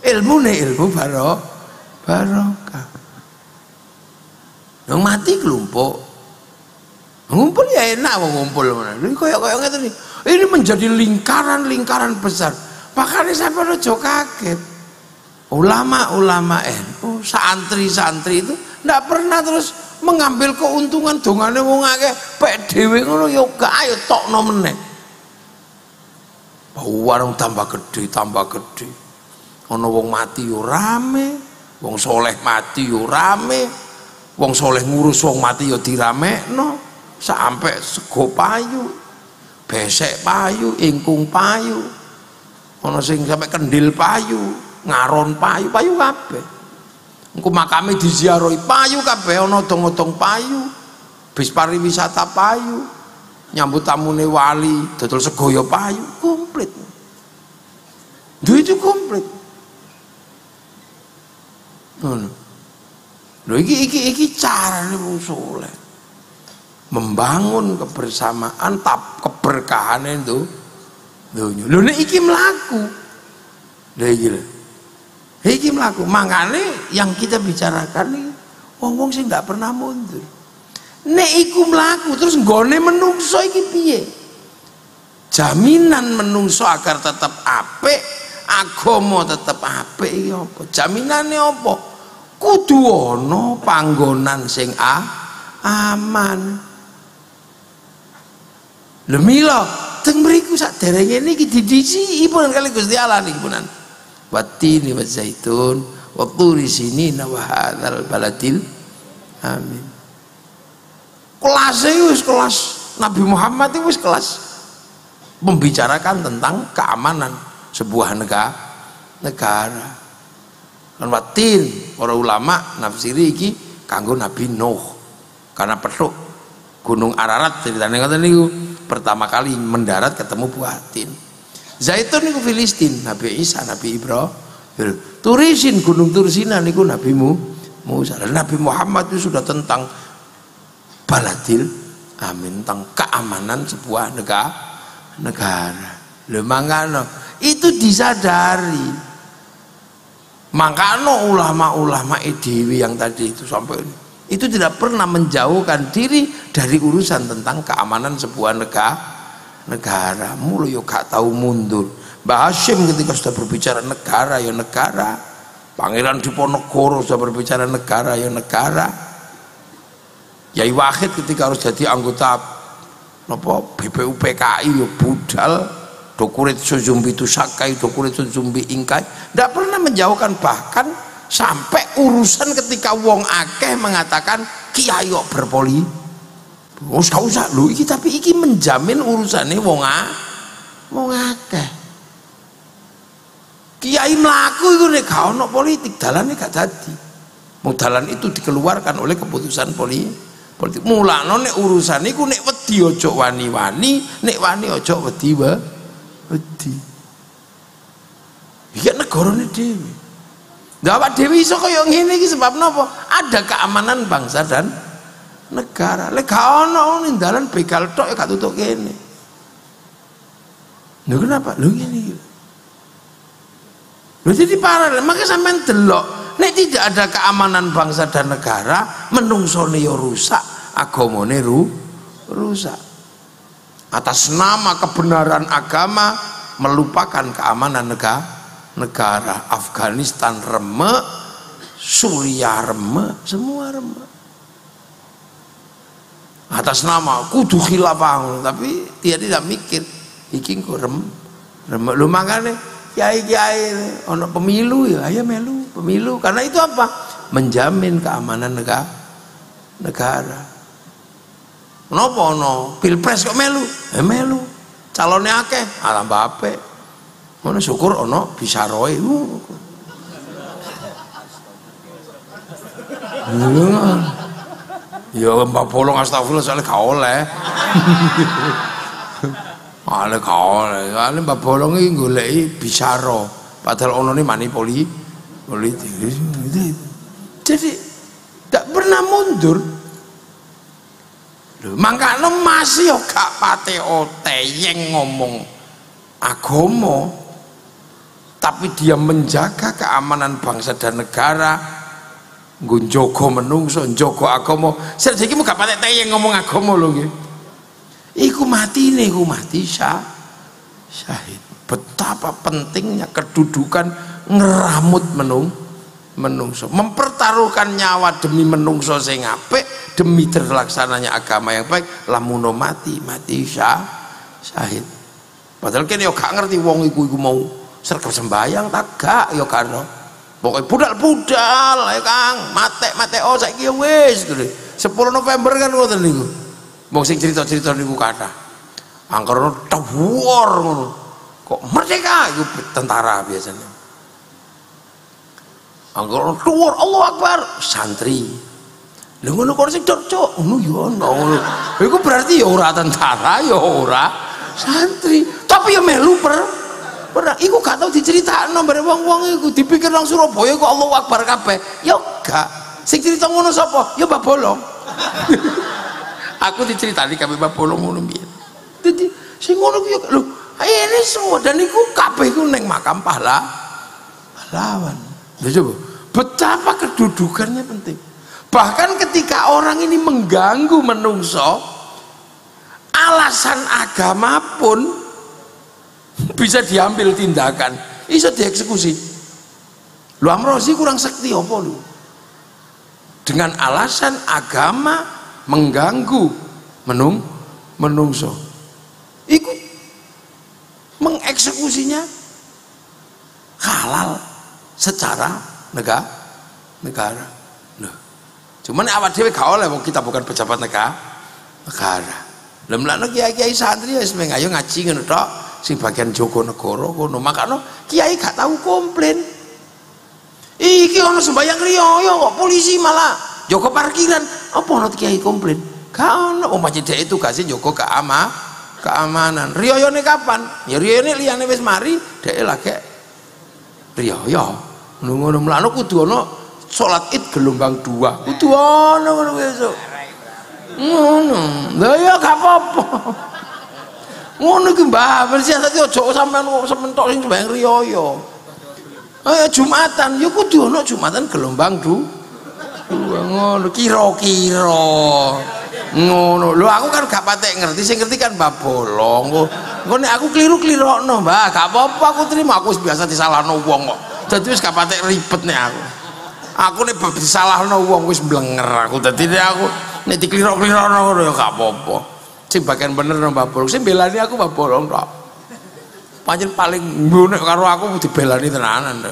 Ilmu barokah. Yang mati kelumpuk ngumpul ya enak mau ngumpul mana. Ini koyok ngeten nih. Ini menjadi lingkaran besar. Makanya sampai ojo kaget. Ulama NU, santri itu ndak pernah terus mengambil keuntungan dongane wong akeh pek dhewe ngono ya gak ayo tokno meneh. Warung tambah gede. Ana wong mati yo rame, wong soleh mati yo rame, wong soleh ngurus wong mati yo diramekno, sampai sego payu, besek payu, ingkung payu. Ana sing sampai kendil payu, ngaron payu kabeh. Engko makame diziarahi payu kabeh, ana dong-dong payu, bis pariwisata payu, nyambut tamune wali dodol sego ya payu, komplit. Itu komplit. Ngono. Lho iki carane wong saleh. Membangun kebersamaan, keberkahan itu donya. Lho nek iki mlaku. Lha iki mlaku. Mangane yang kita bicarakan iki wong-wong sing ndak pernah mundur. Nek iku mlaku terus nggone menungso iki piye? Jaminan menungso agar tetap apik, agama tetap apik iki apa? Jaminane apa? Kudu ana panggonan sing aman. Lho mila teng mriku saderenge niki didhisiki pun kali Gusti Allah niki punan. Wattini wazaitun wa turi sinina wa hadzal baladil amin. Kelasnya wis kelas Nabi Muhammad itu wis kelas membicarakan tentang keamanan sebuah negara. Lan watin para ulama nafsiri iki kanggo Nabi Nuh karena petuk Gunung Ararat ceritane ngoten niku pertama kali mendarat ketemu buatin. Zaitun niku Filistin, Nabi Isa, Nabi Ibrahim. Turisin Gunung Tursina niku Nabi Musa. Dan Nabi Muhammad itu sudah tentang baladil amin, tentang keamanan sebuah negara. Lho mangkano itu disadari. Mangkano ulama-ulama dhewe yang tadi itu sampai itu tidak pernah menjauhkan diri dari urusan tentang keamanan sebuah negara. Mulu yo gak tahu mundur. Mbah Hasyim ketika sudah berbicara negara ya negara. Pangeran Diponegoro sudah berbicara negara ya negara. Yai Wahid ketika harus jadi anggota apa BPUPKI ya budal. Dokurit Suzumbi Tusakai, Dokurit Suzumbi Ingkai, tidak pernah menjauhkan, bahkan sampai urusan ketika wong akeh mengatakan kiai kok berpoli, usah lu iki, tapi iki menjamin urusannya wong akeh. Kiai melaku itu nek gak ono politik, dalannya gak jadi. Dalan itu dikeluarkan oleh keputusan politik. Mulane nek urusan iku nek wedi aja wani-wani, nek wani aja wedi wedi. Iki negarane dhewe. Lah awak dhewe iso kaya ngene iki sebab napa? Ada keamanan bangsa dan negara. Lek gak ono ning dalan begal tok ya gak tutuk kene. Lho kenapa? Lho ngene iki. Lho jadi parah, maka sampean delok nek tidak ada keamanan bangsa dan negara, menungsone ya rusak, agamane rusak. Atas nama kebenaran agama melupakan keamanan negara. Afghanistan remek, Suriah remek, semua remek. Atas nama kudu khilafah, tapi dia tidak mikir iki kok remek. Lu makane kiai-kiai ono pemilu ya ayo melu pemilu, karena itu apa? Menjamin keamanan negara. Kenapa ono pilpres kok melu? Melu. Calonnya akeh, tambah apik. Ngono syukur ono bisa roe. Ya Mbak Bolong astagfirullah soalnya gak oleh. Ale gak oleh. Ale Mbak Bolong iki goleki bisaro. Padahal ono ne manipuli politik. Jadi tidak pernah mundur. Mangkane masih gak pate oteyeng ngomong agama, tapi dia menjaga keamanan bangsa dan negara, nggo njaga menungso, njaga agama. Saiki mu gak pate teyeng ngomong agama lho nggih. Iku matine iku mati syahid. Betapa pentingnya kedudukan ngeramut menungso, mempertaruhkan nyawa demi menungso sing apik, demi terlaksananya agama yang baik, lamun mati syahid. Padahal kene yo gak ngerti wong iku mau sergap sembayang tak gak yo karo. Pokoke budal-budal ya Kang, mate oh saiki yo wis 10 November kan ngoten niku. Wong sing cerita-cerita niku kathah. Angkara dhuwur ngono. Kok merdeka iku tentara biasanya. Angkara dhuwur Allahu Akbar santri. Lha ngono kok sing cocok ngono ya ono. Iku berarti ya ora tentara ya ora santri, tapi ya melu perang. Iku gak tau diceritakno bare wong-wong iku, dipikir nang Surabaya kok Allahu Akbar kabeh. Ya gak. Sing cerita ngono sapa? Ya Mbak Bolong. Aku diceritani kabeh Mbak Bolong ngono piye. Dadi sing ngono ku ya lho, ini semua dan iku kabeh iku ning makam pahlawan. Lha coba, betapa kedudukannya penting. Bahkan ketika orang ini mengganggu menungso, alasan agama pun bisa diambil tindakan, bisa dieksekusi. Lu Amrozi kurang sakti apa lu? Dengan alasan agama mengganggu menungso. Iku mengeksekusinya halal secara negara. Loh. Cuman awak dhewe gak oleh wong kita bukan pejabat negara. Lah mlakno kiai-kiai santri wis ayo ngaji ngono tok, sing bagian jaga negara kono. Makane kiai gak tahu komplain. Iki ono sembayang riyo kok polisi malah jaga parkiran. Apa ono kiai komplain? Gak ono. Umpama dhek itu gak sih jaga keamanan. Riyoyone kapan? Ya riyoyone liyane wis mari, dhek lagi riyo. Ngono mlakno kudu ono salat Id gelombang 2. Kudu ono ngono besok. Ngono. Lah ya gak apa-apa. Ngono iki Mbah, bersiasat aja sampean sementok sing sembayang riyo. Jumatan, ya kudu ono Jumatan gelombang 2. Ngono kira-kira. Ngono. Lho aku kan gak patek ngerti, sing ngerti kan Mbah Bolong. Engko nek aku kliru-klirokno, Mbah, gak apa-apa aku terima, aku biasa disalahno wong kok. Dadi wis gak patek ribet nek aku. Aku nek disalahno wong wis mblenger aku. Dadi nek aku nek diklirok-klirokno ngono ya gak apa-apa. Sing bagian bener Mbah Bolong, sing belani aku Mbah Bolong tok. Pancen paling nek karo aku dibelani tenanan.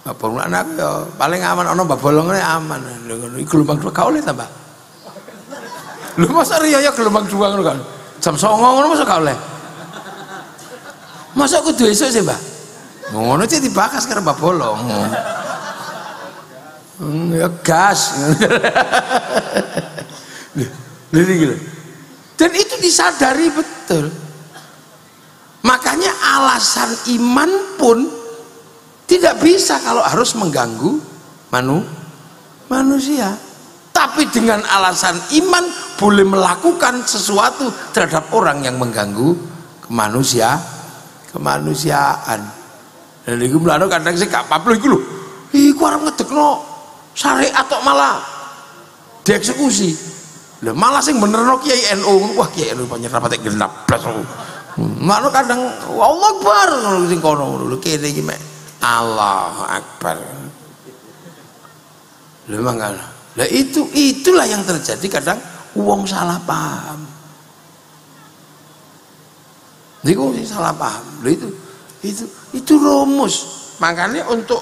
Mbah Bolong anak ya paling aman ana Mbah Bolong aman. Lho ngono iki gelombang 2 gak oleh ta, Mbah? Lho masa riyo ya gelombang 2 ngono kan. Jam 09.00 ngono masa gak oleh. Masa kudu esuk sih, Mbah? Ngono sih dibakas karo Mbah Bolong. Ya gas. Dan itu disadari betul. Makanya alasan iman pun tidak bisa kalau harus mengganggu manusia. Tapi dengan alasan iman boleh melakukan sesuatu terhadap orang yang mengganggu kemanusiaan. Dan itu melanu kadang sih gak apa-apa iku lho. Iku arep ngedekno syariat tok malah dieksekusi. Lah malah sing benerno Kiai NU. Wah Kiai NU pancen rapate genap blas. Makno kadang Allah Akbar ngono sing kono lho kene iki mek Allahu Akbar. Lha mangkane. Lah itulah yang terjadi kadang wong salah paham. Niku salah paham. Lha itu rumus. Makanya untuk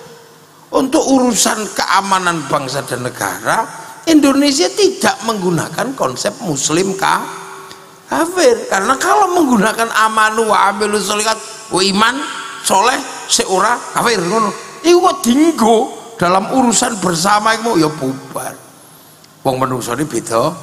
urusan keamanan bangsa dan negara, Indonesia tidak menggunakan konsep muslim kafir. Karena kalau menggunakan amanu wa amilus sholihat wa iman soleh seora kafir ngono. Iku kok dinggo dalam urusan bersama iku ya bubar. Wong menungso ini beda.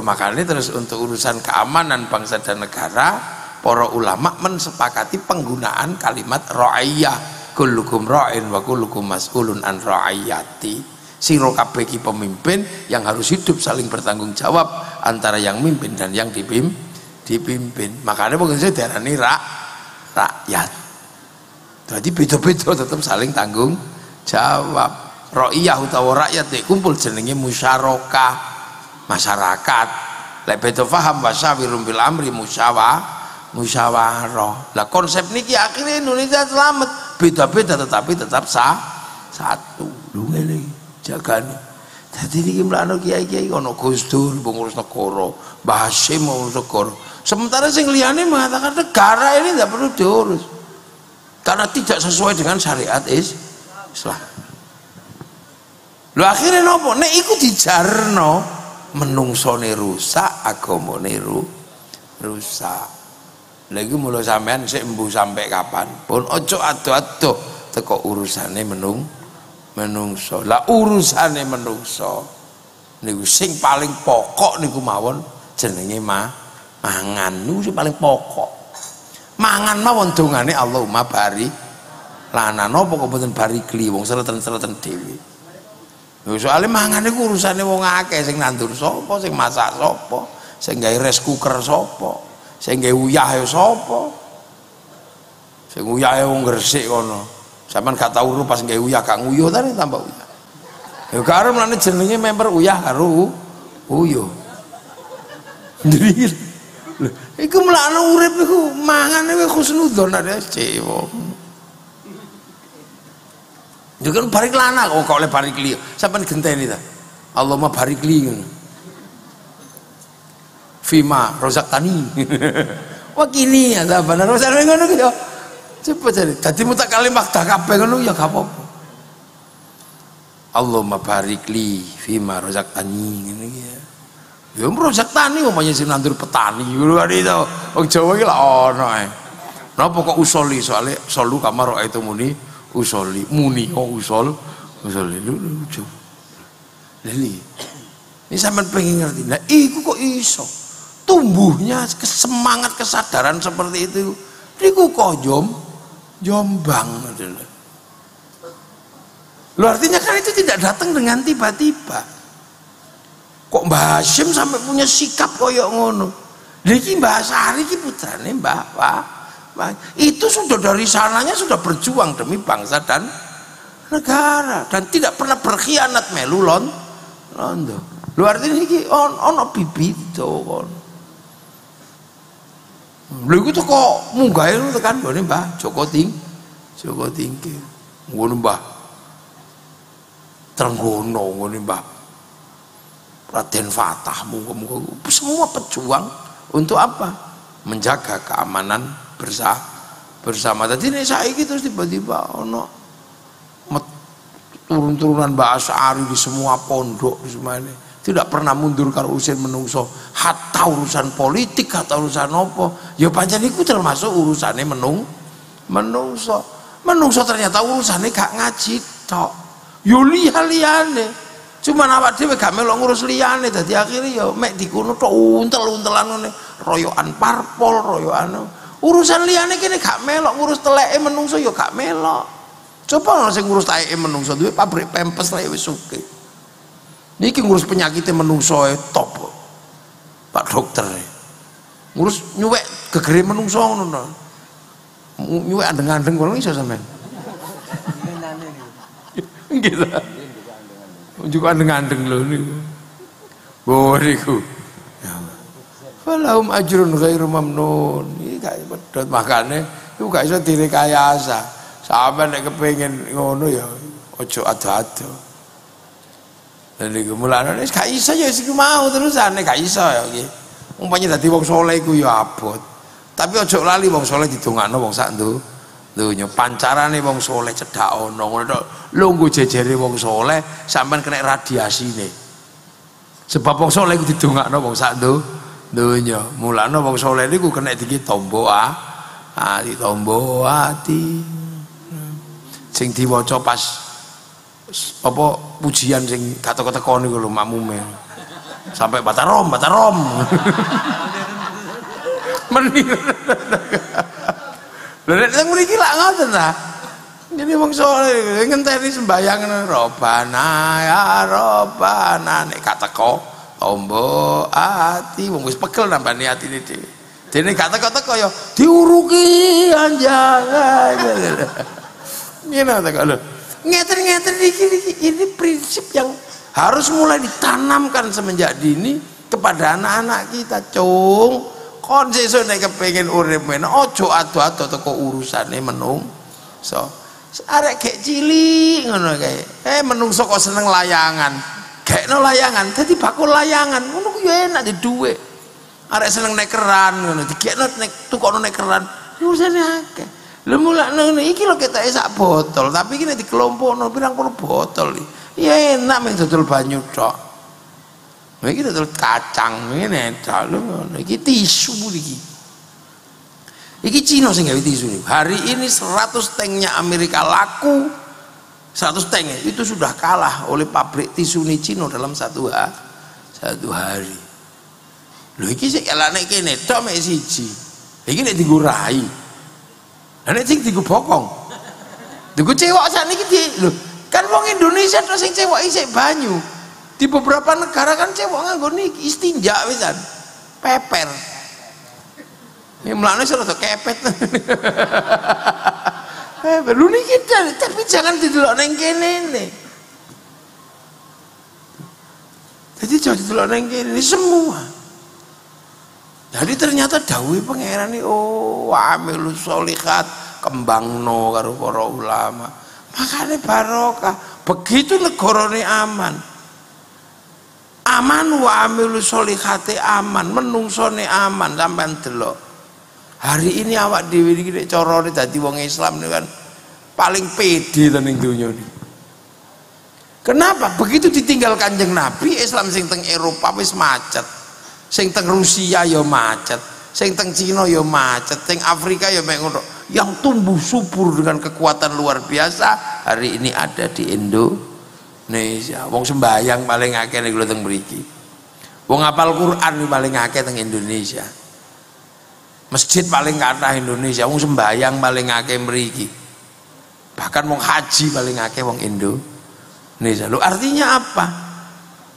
Makanya terus untuk urusan keamanan bangsa dan negara, para ulama mensepakati penggunaan kalimat ra'iyah. Kullukum ra'in wa kullukum mas'ulun an ra'iyati. Sira kabeh iki pemimpin yang harus hidup saling bertanggung jawab antara yang mimpin dan yang dipimpin. Makanya wong Indonesia diarani rakyat. Jadi beda-beda tetap saling tanggung jawab. Ra'iyah utawa rakyat kumpul jenenge musyarakah, masyarakat. Lek beda paham wasyawirum bil amri musyawarah. Lah konsep niki akhirnya Indonesia selamat. Beda-beda tetapi tetap satu. Lho ngene jagane. Dadi niki mlakno kiai-kiai ono Gus Dur pengurus negara, Mbah Hasyim pengurus negara. Sementara sing liyane mengatakan negara ini tidak perlu diurus. Karena tidak sesuai dengan syariat Islam. Lho akhirnya nopo? Nek iku dijarno menungsone rusak, agamane rusak. Lagi mulai sampean sik embu sampai kapan pun ojo ado-ado teko urusane menungso. Lah urusane menungso niku sing paling pokok niku mawon jenenge mangan. Niku sing paling pokok. Mangan mawon dongane Allahumma barik lana napa kok mboten barikli wong seleten-seleten dhewe. Soalnya mangan niku urusane wong akeh, sing nandur sapa, sing masak sapa, sing gawe rice cooker sapa, sing gawe uyah ya sapa. Sing uyah wong Gresik kono. Sampeyan gak tau pas gawe uyah gak nguyuh ta tambah uyah. Ya karo mlane jenenge member uyah karo uyuh. Jadi lho, iku mlakno urip iku mangan iku khusnudzon ada cewo. Juga barik lana kok oleh barik li. Sampeyan genteni ta. Allahumma barik li ngono. fima rozaktani. Wah kini ya sahabat rozakane ngono ku ya. Cepet jadi. Dadi mutak kalimat dah kabeh ngono ya gak apa-apa. Allahumma barik li fima rozaktani ngene iki ya. Ya rozaktani umpamanya sing nandur petani ngono kan itu. Wong Jawa iki lak ono ae. Napa kok usoli soalnya solu kamar itu muni usoli muni usoli lucu. Lili. Ini sampean pengen ngerti. Nah, iku kok iso tumbuhnya semangat kesadaran seperti itu. Niku kok Jombang adalah. Lu artinya kan itu tidak datang dengan tiba-tiba. Kok Mbah Hasyim sampai punya sikap koyok ngono. Niki Mbah Sari iki putrane Mbah itu sudah dari sananya sudah berjuang demi bangsa dan negara dan tidak pernah berkhianat melu londo. Lu artinya iki ono bibit to kon. Lha iku kok munggahe tekan gone Mbah Joko Tingkir. Ngono Mbah Trenggono ngene Mbah Raden Fatah muga-muga semua pejuang untuk apa? Menjaga keamanan bersama. Tadi nek saiki terus tiba-tiba ono turun-turunan Mbak Asy'ari di semua pondok di semuanya. Tidak pernah mundur karo urusan menungso, hatta urusan politik, hatta urusan apa. Ya pancen iku termasuk urusane menungso. Menungso ternyata urusane gak ngaji tok. Yo liyane. Cuman awak dhewe gak melok ngurus liyane dadi akhire ya mek dikono tok untel-untelan ngene. Royokan parpol, royokan urusan liyane kene gak melok ngurus teleke menungso ya gak melok. Coba ana sing ngurus teleke menungso duwe pabrik pempes lek wis sugih. Niki ngurus penyakitnya menungso top. Pak dokter. Ngurus nyuwek gegere menungso ngono. Nyuwek andeng-andeng ngono iso sampean. Gitu. Juga andeng-andeng lho niku. Oh niku. Falahum ajrun ghairu mamnun. Iki gak pedhot makane iku gak iso direkayasa. Sampeyan nek kepengin ngono ya aja ado-ado. Dan niku mulane wis gak iso ya sing mau terusane gak iso ya iki. Umpamane dadi wong saleh iku ya abot. Tapi aja lali wong saleh didongakno wong sak donya. Pancarane wong saleh cedhak ana ngono tok. Lungguh jejere wong saleh sampean kena radiasine. Sebab wong saleh iku didongakno wong sak donya. Mulane wong saleh niku kena diki tombo tombo ati. Sing diwaca pas apa pujian sing kata-kata niku lho makmume. Sampai batarom. Menir. Lha nek teng mriki lak ngoten ta. Jadi wong saleh ngenteni sembayang robana ya robana nek kateko tombo ati wong wis pegel nambani atine dhewe. Dene gak teko-teko ya diuruki anjang. Ngene ta kok lho. Ngeten ini prinsip yang harus mulai ditanamkan semenjak dini kepada anak-anak kita. Cung kon sesuk nek kepengin urip men aja ado-ado teko urusane menungso. Arek gek cilik ngono kae. Menungso kok seneng layangan. Gekno layangan dadi bakul layangan. Ngono ku ya enak di dhuwit. Arek seneng nek keran ngono digekno nek tukokno nek keran. Urusane akeh. Lha mulane iki lho ketake sak botol, tapi iki nek dikelompokno pirang-puluh botol iki. Ya enak men dodol banyu tok. Lha iki dodol kacang ngene tok lho ngono. Iki tisu iki. Iki Cina sing gawe tisu niku. Hari ini 100 tanknya Amerika laku. 100 tank itu sudah kalah oleh pabrik tisu ni Cina dalam satu hari. Lho iki sik elane kene tok mek siji. Iki nek digurai. Nek sing digo bokong. Digo cewek sakniki lho, kan wong Indonesia tok sing cewek isik banyu. Di beberapa negara kan cewek nganggo niki istinja wisan. Peper. Ya mlane rada kepet. Peper lu niki tapi jangan didelok nang kene ne. Jadi jangan didelok nang kene semua. Jadi ternyata dawuhe pangeran iki amilus sholihat kembangno karo para ulama. Makane barokah. Begitu negarane aman. Aman wa amilu sholihati aman, menungsone aman. Sampean delok. Hari ini awak dhewe iki nek carane dadi wong Islam ini kan paling pede ten ning donya iki. Kenapa? Begitu ditinggal Kanjeng Nabi, Islam sing teng Eropa wis macet. Sing teng Rusia ya macet, sing teng Cina ya macet, sing Afrika ya mek ngono. Yang tumbuh subur dengan kekuatan luar biasa hari ini ada di Indonesia. Wong sembahyang paling akeh nek lho teng mriki. Wong hafal Quran paling akeh teng Indonesia. Masjid paling kathah Indonesia, wong sembahyang paling akeh mriki. Bahkan wong haji paling akeh wong Indonesia. Loh, artinya apa?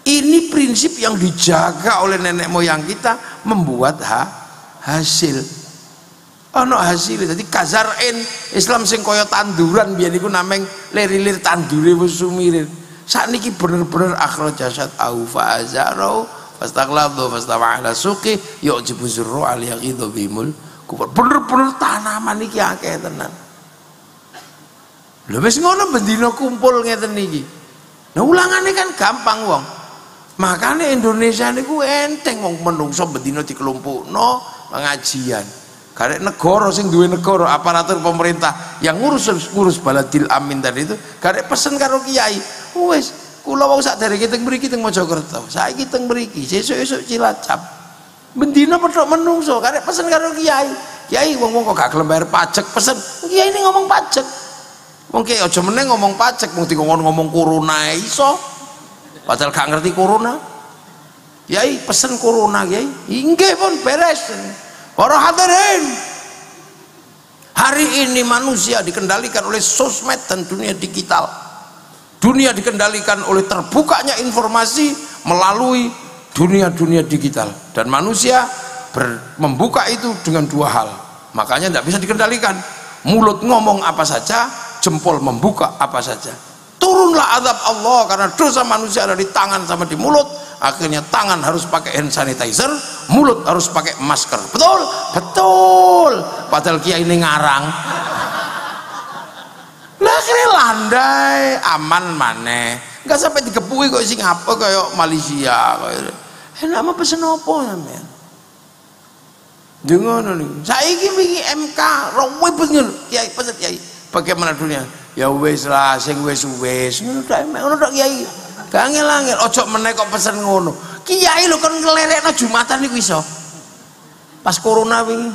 Ini prinsip yang dijaga oleh nenek moyang kita, membuat hasil. Ono hasil. Jadi kazarin Islam sing kaya tanduran biyen iku nameng lerilir tandure wis sumirin. Sakniki bener-bener akhraj jasad au fa azaro fastaghladu fastawa ala suqi yu'jibu zurru al yaghidhu bimul kubur. Bener-bener tanaman iki akeh tenan. Lho wis ngono bendina kumpul ngeten iki. Nah ulangane kan gampang wong. Makanya Indonesia niku enteng wong menungso bendina dikelompokno pengajian. Karek negara sing duwe negara aparatur pemerintah yang ngurus baladil amin tadi itu karek pesen karo kiai wis kula wau sak dereke teng mriki teng Mojokerto saiki teng mriki sesuk-esuk Cilacap bendina pedhok menungso karek pesen karo kiai wong kok gak gelem bayar pajak pesen kiai ini ngomong pajak wong kiai aja meneh ngomong pajak mung ngomong corona iso padahal gak ngerti corona kiai pesen corona kiai inggih pun beres. Para hadirin, hari ini manusia dikendalikan oleh sosmed dan dunia digital. Dunia dikendalikan oleh terbukanya informasi melalui dunia digital. Dan manusia membuka itu dengan dua hal. Makanya tidak bisa dikendalikan. Mulut ngomong apa saja, jempol membuka apa saja. Turunlah azab Allah karena dosa manusia ada di tangan sama di mulut. Akhirnya tangan harus pakai hand sanitizer, mulut harus pakai masker. Betul? Betul. Padahal kiai ini ngarang. Lah akhirnya landai, aman maneh. Enggak sampai dikepui kok sing apa kayak Malaysia kayak. Enak mah pesen apa sampean? Dengono niku. Saiki wingi MK, rowe pengen kiai pesen kiai. Bagaimana dunia? Ya wis lah sing wis-wis ngono tok ngono tok kiai. Gak angel-angel, ojo meneh kok pesen ngono. Kiai lho kan ngelerekno Jumatan niku iso. Pas corona wingi.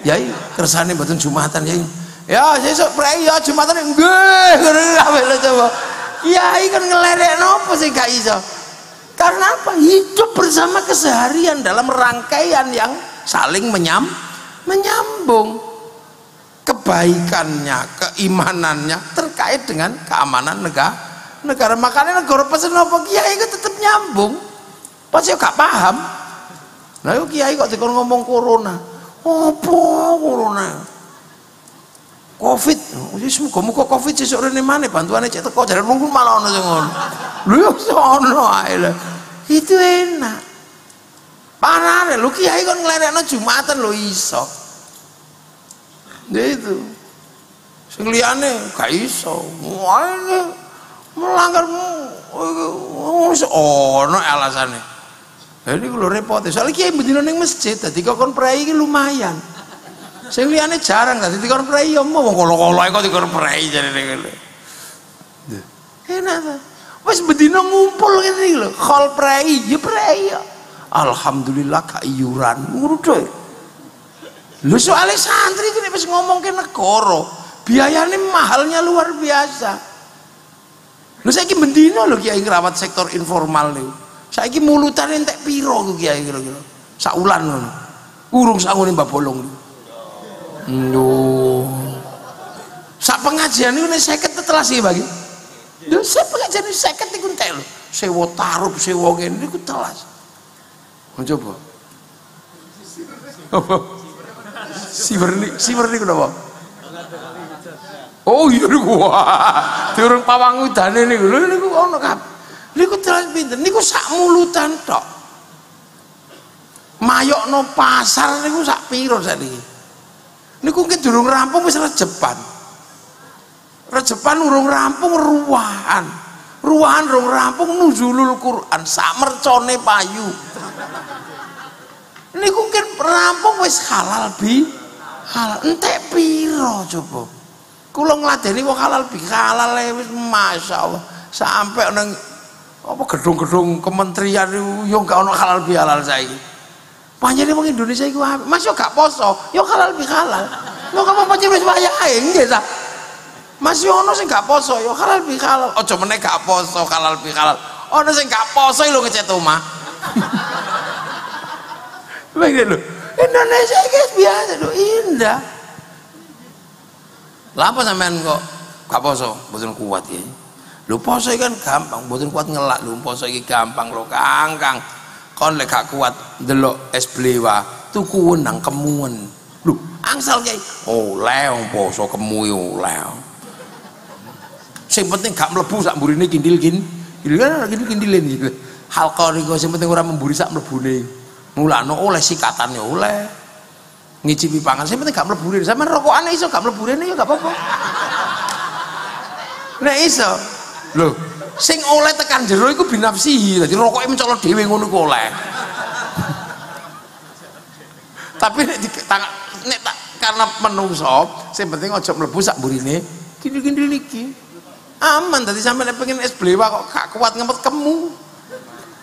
Yai, kersane mboten Jumatan yai. Ya, sesuk prei ya Jumatan nggih, ngono lho coba. Kiai kan ngelerekno apa sih gak iso? Karena apa? Hidup bersama keseharian dalam rangkaian yang saling menyambung. Kebaikannya, keimanannya terkait dengan keamanan negara. Makanya negara pesen apa kiai itu tetap nyambung pasti gak paham. Nah yuk kiai kok dikon ngomong corona apa corona covid muka covid sesuk rene maneh bantuane cek teko jare nunggu malah ono sing ngono lho yo sono ae lho itu enak parane lho kiai kon nglerekno Jumatan lho iso itu sing liyane gak iso ngene melanggar ono alasane. Jadi kalau repot, soalnya kiai bendina ning masjid, tadi kon prei iki lumayan. Sing liyane jarang, tadi kon prei yo mau kolo-kolo kok dikon prei jane ngene. Enak ta. Wis bendina ngumpul ngene iki lho, khol prei, ya prei. Alhamdulillah gak iuran. Ngono to. Lho soalnya santri iki nek wis ngomongke negara, biayane mahalnya luar biasa. Lho saiki bendina lho kiai ngrawat sektor informal niku. Saiki mulutan entek piro ku kiai kira-kira? Sak wulan ngono. Urung sangune Mbah Bolong niku. Lho. Sak pengajian niku nek 50 tetelas iki bagi. Lho sak pengajian 50 niku entek lho. Sewa tarup, sewa ngene niku telas. Coba. Apa? Siwer niku napa? Oh iya niku wah diurung pawang udane niku lho niku ono kabeh niku telas pinten niku sak mulutan tok mayokno pasar niku sak piro sakniki niku ki durung rampung wis rejepan urung rampung ruwahan ruwahan rong rampung nuzulul Quran sak mercone payu. Niku kan rampung wis halal bi halal entek piro coba. Kula ngladeni wong halal bi halal wis masyaallah sampai nang apa gedung-gedung kementerian yo gak ono halal bi halal saiki. Panjenengan wong Indonesia iku Mas yo gak poso, yo halal bi halal. Lho kamu pancen wis wayahe nggih ta? Mas yo ono sing gak poso yo halal bi halal. Aja meneh gak poso halal bi halal. Ono sing gak poso lho ngecet omah. Begitu lho. Indonesia iki biasa lho, indah. Lah apa sampean kok gak poso? Mboten kuat ya. Lho poso kan gampang, mboten kuat ngelak lho poso iki gampang lho Kang. Kon lek gak kuat ndelok es blewa, tuku wenang kemuwen. Lho, angsal kiai oleh wong poso kemu oleh. Sing penting gak mlebu sak mburine kindil-kindil. Kan kindil-kindilen iki. Halqa niku sing penting ora memburi sak mlebune. Mulane oleh sikatan ya oleh. Ngicipi pangan sing penting gak mlebune. Sampeyan rokokane iso gak mlebune ya gak apa-apa. Nek iso. Lho, sing oleh tekan jero iku binafsi. Dadi rokoke mencolot dhewe ngono ku oleh. Tapi nek karena menungso, sing penting aja mlebu sak mburine kindil-kindil iki. Aman dadi sampeyan nek pengen es blewa kok gak kuat ngempet kemu.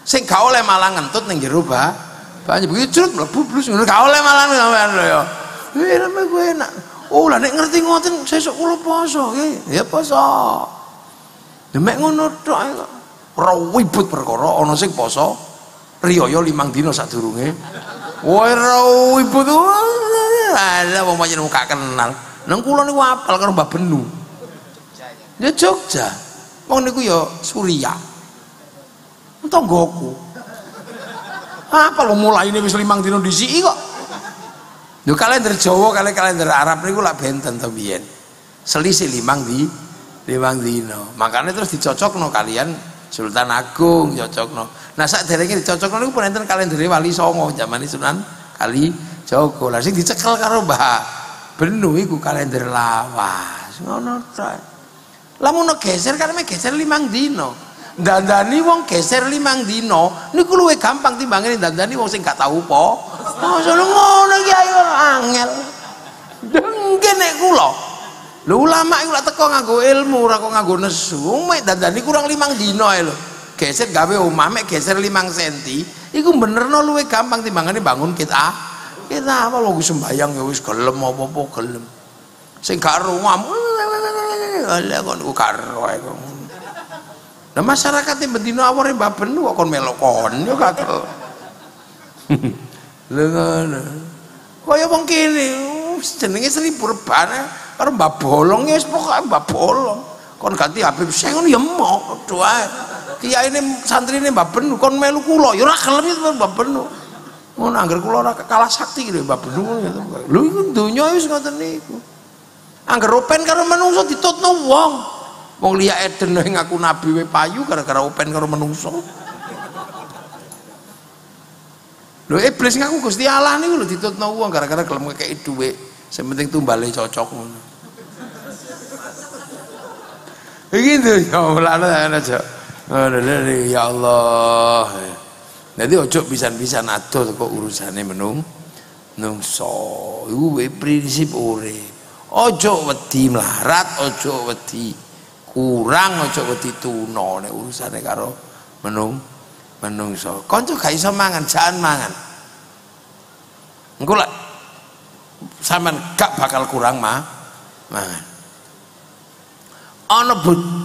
Sing gak oleh malah ngentut ning jero banyak begitu curut mlebu blus ngono gak oleh malah sampean lho ya. Rame gue enak. Oh lah nek ngerti ngoten sesuk kula poso nggih. Ya poso. Demek ngono tok kok. Ora wibut perkara ana sing poso riyaya 5 dina sadurunge. Woi ora wibut. Lah wong pancen gak kenal. Nang kula niku apal karo Mbah Benu. Ya Jogja. Wong niku ya Surya. Tanggoku. Apa lo mulai ini wis 5 dina disiki kok. Lho kalender Jawa kali kalender Arab niku lak benten to biyen. Selisih 5 dina. Makanya terus dicocokno kalian Sultan Agung cocokno. Nah sakderenge dicocokno niku pun enten kalendere Wali Songo zaman Sunan Kalijaga. Lah sing dicekel karo Mbah Benu iku kalender lawas. Ngono ta. Lamun geser kan geser 5 dina. Dandani wong geser 5 dino niku luwih gampang timbangane dandani wong sing gak tau apa. Masa ngono iki ayo angel. Dengke nek kula. Lho ulama iku lak teko nganggo ilmu ora kok nganggo nesu. Mek dandani kurang 5 dino ae lho. Geser gawe omah mek geser 5 cm iku benerno luwih gampang timbangane bangun kita. Kita apa lho sembayang ya wis gelem apa-apa gelem. Sing gak rumah. Lah kok niku karo ae kok. Nah masyarakat yang bendino awore Mbah Benu kok kon melok kon yo gatel. Lha ngono. Kaya wong kene jenenge Sri Purbana karo Mbah Bolong ya wis pokoke Mbah Bolong. Kon ganti Habib Syekh ngono ya mok padha ae. Kiyaine santrine Mbah Benu kon melu kula ya ora gelem itu Mbah Benu. Ngono angger kula ora kalah sakti lho Mbah Benu ngono. Lho iku donya wis ngoten niku. Angger open karo manungsa ditutno wong. Wong liya Eden ngaku nabi we payu gara-gara open karo menungso. Lho iblis ngaku Gusti Allah niku lho ditutno wong gara-gara gelem ngekeki dhuwit. Sing penting tumbale cocok ngono. Begitu ya mulane aja. Ya Allah. Jadi ojo pisan-pisan adoh kok urusane menungso. Iku prinsip urip. Ojo wedi melarat, ojo wedi kurang aja wedi tuna nek urusane karo menungso. Kanca gak iso mangan, jan mangan. Engko lek sampean gak bakal kurang mangan. Ana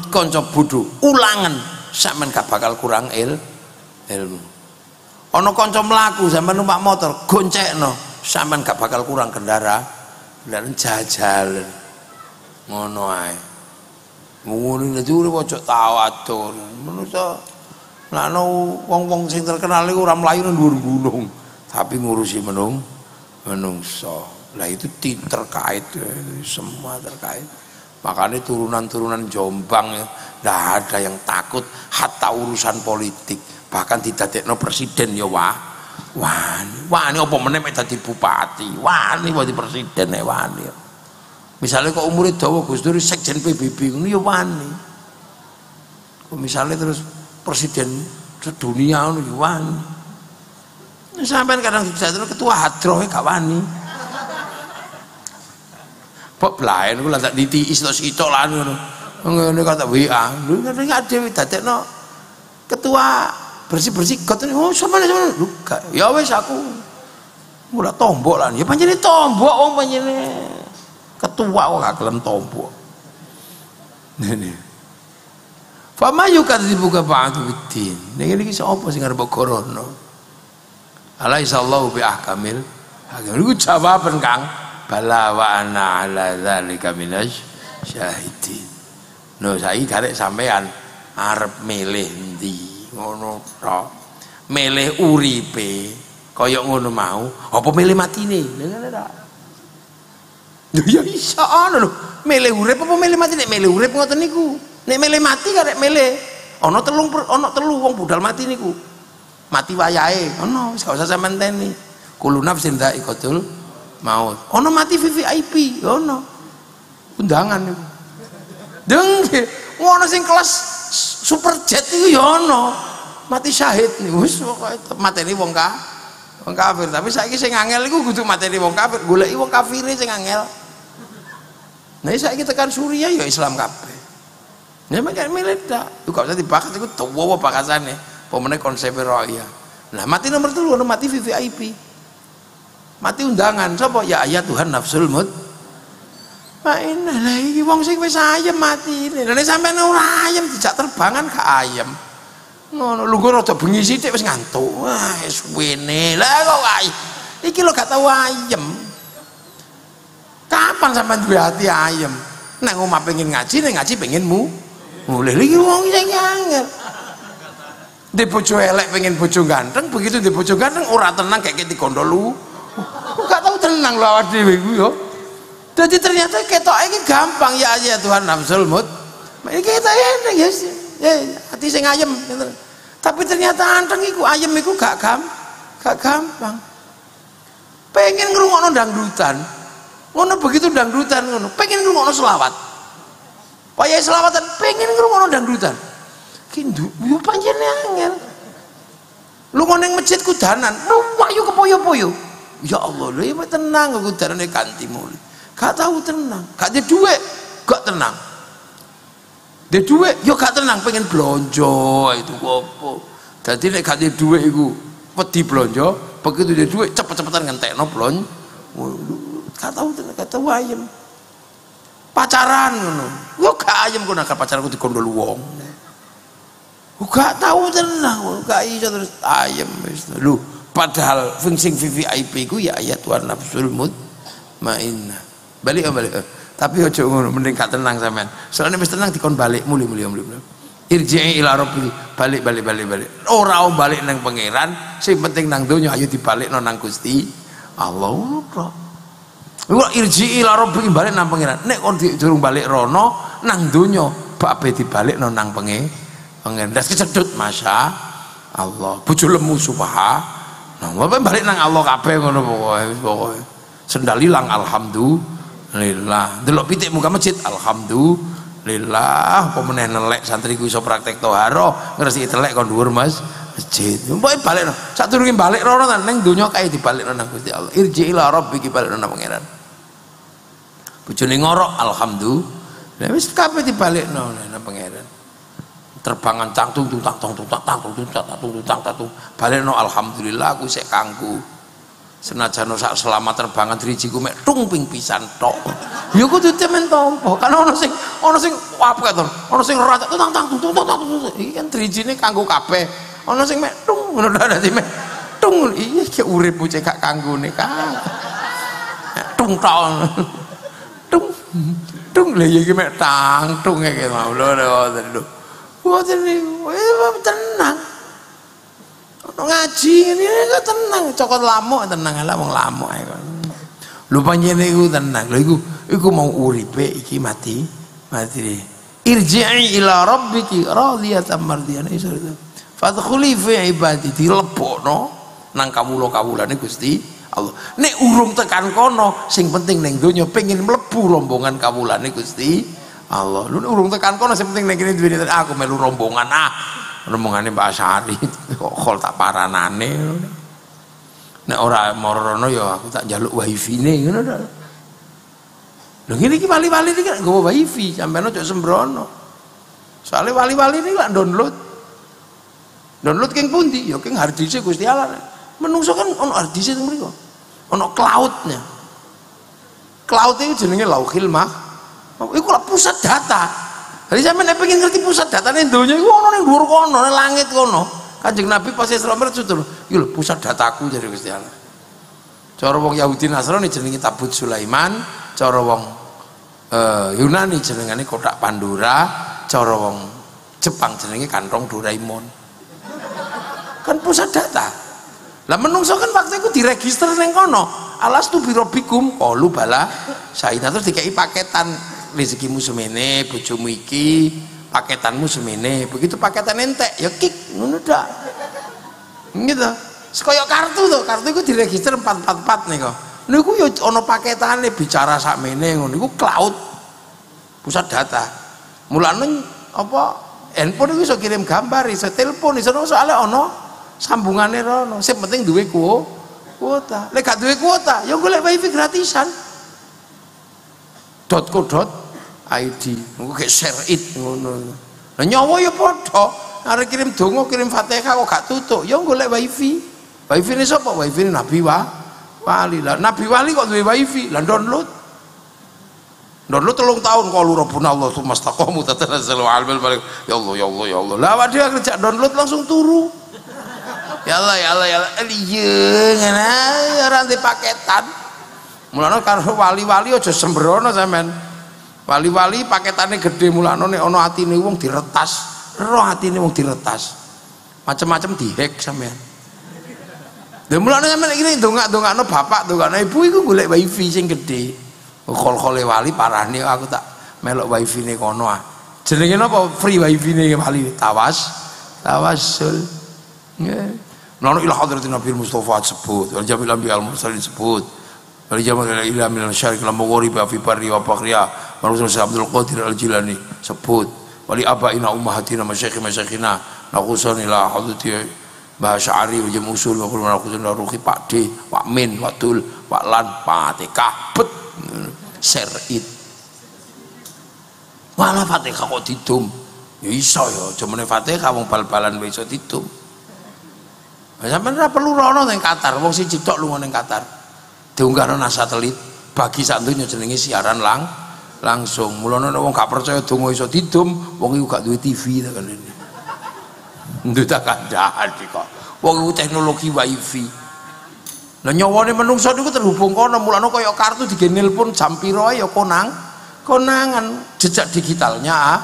kanca bodho ulangan sampean gak bakal kurang ilmu. Ana kanca mlaku sampean numpak motor goncekno sampean gak bakal kurang kendaraan jajal. Ngono ae. Ngono iki urip ojo tawadhu. Menungso lan wong-wong sing terkenal iku ora mlayu nang dhuwur gunung, tapi ngurusi menungso. Lah itu terkait semua terkait. Makanya turunan-turunan Jombang nggak ada yang takut hatta urusan politik, bahkan didadekno presiden ya wani apa meneh mek dadi bupati, wani dadi presiden wani. Misalnya kok umurnya dawa Gus Dur sekjen PBB ngono ya wani. Misalnya terus presiden sedunia ngono yo wani. Sampean kadang terus ketua hadrohe gak wani. Kok blaen ku lak ditiis tok sitok lan ngono. Ngene kata WA. Lho nek dhewe dadekno ketua bersih-bersih got oh sampean lho ya wis aku mula tombok lan ya panjenengan tombok wong panjenengan ketua kok gak gelem tombok. Nene. Fama yukadzibuka ba'du biddin. Nek iki sapa sing arep gorono? Alaihissallahu bi ahkamil hakim. Iku jawaban Kang. Bala wa ana ala dzalika minasy syahidin. No saiki garek sampean arep milih endi ngono tok. Milih uripe kaya ngono mau apa milih matine? Ngene ta. Ya iso ana lho. Milih urip apa milih mati? Nek milih urip ngoten niku. Nek milih mati karek milih. Ana telu wong budal mati niku. Mati wayahe. Ana wis gak usah sampean teni. Kullu nafsin dha'iqatul maut. Ana mati VVIP, ana. Undangan niku. Dengge, ngono sing kelas superjet iku ya ana. Mati syahid niku wis pokoke mateni wong kafir. Tapi saiki sing angel iku kudu mateni wong kafir, goleki wong kafire sing angel. Nah saiki tekan Suriah ya Islam kabeh. Ya mek milih dak. Iku gak usah dibahas iku tuwa bakasane. Pemene konsep roya. Nah mati nomor 3 ono mati VVIP. Mati undangan sapa ya ayat Tuhan nafsul mut. Main lah iki wong sing wis ayem mati. Lah nek sampean ora ayem dijak terbangan gak ayem. Ngono lho kok rada bengi sithik wis ngantuk. Wah wis suwene. Lah kok iki lho gak tau ayem. Kapan sampean duwe ati ayem? Nek omah pengen ngaji, nek ngaji pengen mulih iki wong sing angel. Di bojo elek pengen bojo ganteng, begitu di bojo ganteng ora tenang kayak digondol lu. Gak tau tenang lho awake dhewe iku yo. Jadi ternyata ketok iki gampang ya aja Tuhan nafsul mut. Iki kita enak ya. Hati sing ayem. Tapi ternyata anteng iku ayem iku gak gampang. Pengen ngrungokno dangdutan. Ngono begitu dangdutan ngono. Pengen ngrungokno selawat. Paya selawatan pengen ngrungokno dangdutan. Kindu, yo panjenengan angel. Lu ngoneng masjid kudanan, lu wayu kepoyo-poyo. Ya Allah, lho ya tenang aku kudanane ganti muli. Gak tahu tenang, gak ada duit, gak tenang. Ada duit, yo gak tenang, pengen blonjo itu apa. Dadi nek gak ada duit iku wedi blonjo, begitu ada duit cepet-cepetan ngentekno blonjo. Gak tahu tenang, gak tahu ayem. Pacaran ngono. Yo gak ayem kok nek pacarku digondol wong. Gak tahu tenang, gak iso terus ayem wis. Lho, padahal fungsi VVIP ku ya ayat Tuhan nafsul mutmainnah. Balik. Tapi aja ngono, mending gak tenang sampean. Soalnya wis tenang dikon balik muli. Irji'i ila rabbil, balik. Ora balik nang pangeran, sing penting nang donya ayo dibalikno nang Gusti Allah. Ora irji'i ila rabbil balik nang pangeran. Nek kon durung balik rono nang donya, bae dibalikno nang pangeran. Pengendas kecedut masya Allah bojo lemu subhanallah nah balik nang Allah kabeh ngono pokoke sendal ilang alhamdulillah delok pitik muka masjid alhamdulillah apa meneh nelek santriku iso praktek toharo ngresiki telek kon dhuwur masjid pokoke balik sadurunge balik rono nang donya kae dibalikno nang Gusti Allah irji ila rabbiki balikno nang pangeran bojone ngorok alhamdulillah wis kabeh dibalikno nang pangeran terbangan cangtung baleno alhamdulillah aku sik kangku senajan sak selama terbangan drijiku mek tung ping pisan tok ya kudu temen tompo kan ono sing apa to ono sing rata tang iki kan drijine kanggo kabeh ono sing mek tung ngono dadi mek tung iki uripmu cek gak kanggone kan tung lha iki mek tangtung iki mau lho Boten niku, tenang. Ngaji ini kok tenang, cokot lamuk tenang lah wong lamuk ae kon. Lho panjenengan iku tenang. Lho iku mau uripe iki mati. Irji'i ila rabbiki radiyatan mardiyatan iso. Fadkhuli fi ibadi dilebokno nang kawula-kawulane Gusti Allah. Nek urung tekan kono, sing penting ning donya pengen mlebu rombongan kawulane Gusti Allah. Lu urung tekan kono sing penting nek kene duwe aku melu rombongan rombongane Mbak Asyari kok khol tak paranane. Nek ora morono ya aku tak njaluk wifi-ne ngono to. Lho ngene iki wali-wali iki gak nggawa wifi, sampeyan aja sembrono. Soale wali-wali iki lak download. Download king pundi? Ya king hard disk Gusti Allah. Menungso kan ono hard disk teng mriku. Ono cloud-nya. Cloud itu jenenge Lauhil Mahfuz. Iku lak pusat data. Jadi sampeyan nek pengen ngerti pusat datane donya iku ono ning dhuwur kono, ning langit kono. Kanjeng Nabi pas Isra Mi'raj itu iki lho pusat dataku dari Gusti Allah. Cara wong Yahudi Nasrani jenenge Tabut Sulaiman, cara wong Yunani jenengane kotak Pandora, cara wong Jepang jenenge kantong Doraemon. Kan pusat data. Lah menungso kan waktu itu diregister ning kono. Alastu birobikum qalu bala saina terus dikai paketan rezekimu semene, bojomu iki, paketanmu semene. Begitu paketan entek ya kik ngono dak. Gitu. Sekaya kartu tuh, kartu itu diregister 444 nih kok. Niku yo ana paketane bicara sakmene ngono niku cloud. Pusat data. Mulane apa handphone iku iso kirim gambar, iso telepon, iso soalnya ana sambungane rono. Sing penting duwe kuota. Lek gak duwe kuota, ya golek wifi gratisan. .co.id. Engko gek share it ngono. Lah nyawa ya padha. Arek kirim donga, kirim Fatihah kok gak tutuk, ya golek wifi. Wifi ini sapa? Wifi ini Nabi Wali lah. Nabi Wali kok duwe wifi? Lah download 3 tahun kalau Rabbuna Allah tsumastaqamu tatanazzalu alal malaik. Ya Allah ya Allah ya Allah. Lah awak dhewe kerja download langsung turu. Ya Allah ya Allah ya Allah. Iya ngene ora ndek paketan. Mulane karo wali-wali aja sembrono sampean. Wali-wali paketane gede mulane nek ana atine wong diretas, roh atine wong diretas. Macam-macam dihack sampean. Lha mulane sampeyan iki ndongak-ndongakno bapak, ndongakno ibu iku golek wifi sing gedhe. Kol-kole wali parane aku tak melok wifi-ne kono ah. Jenenge napa free wifi-ne wali? Tawassul. Nggih. Nono ila hadratin Nabi Mustafa sebut, wal jamil anbiya al mursalin sebut. Wal jamal ila min al-syarik lam ghoriba fi barri wa bakhriya. Rasul Abdul Qadir Al-Jilani sebut. Wali abaina ummahatina masyayikhina naqusan ila hadrati Bahasa Ari ujung usul wakul melakukan ruhi Pak D, Pak Min, Pak Dul, Pak Lan, Pak Fatihah, bet, share it. Malah Fatihah kok didum, ya iso ya, cuma Fatihah wong bal-balan iso didum. Sampeyan ora perlu rono ning Qatar, wong siji tok lunga ning Qatar. Diunggahno nang satelit, bagi sak donya jenenge siaran langsung. Mulane nek wong gak percaya donga iso didum, wong iku gak duwe TV ta kan ini. Nduta kandhani kok. Wong teknologi wifi. Lah nyawane menungso niku terhubung kono, mulane kaya kartu dige nelpon jam piro ya konangan jejak digitalnya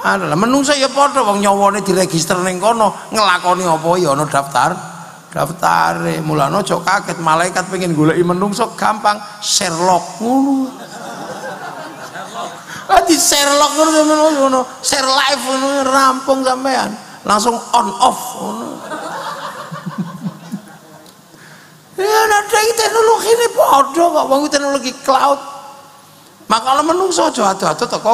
adalah menungso ya padha wong nyawane diregister ning kono, nglakoni apa ya ana daftare. Mulane aja kaget malaikat pengen goleki menungso gampang Sherlock ngono. Di Sherlock ngono, share live ngono rampung sampean. Langsung on off ya ada teknologi ini bodoh kok wong teknologi cloud. Makanya menungso aja ado-ado teko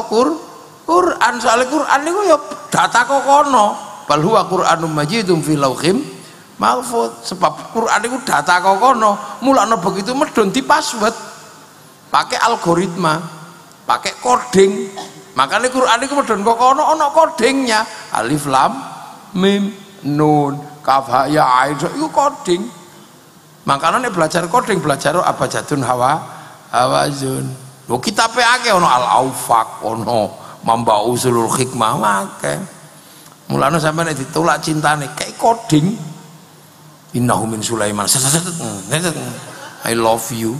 Quran, soalnya Quran itu ya data kok kono bal huwa Qur'anum majidum fi lauhim mahfuz. Sebab Quran itu data kok kono, mulane begitu medon di password pakai algoritma, pakai coding. Makanya Quran itu medon kok kono ana codingnya, alif lam mim nun kaf ha ya ain itu coding. Makanya belajar coding belajar abjadun hawazun. Lho kitabe akeh ono al aufaq, ono mamba usulul hikmah akeh. Mulane sampeyan nek ditolak cintane kayak coding. Innahu min Sulaiman. I love you.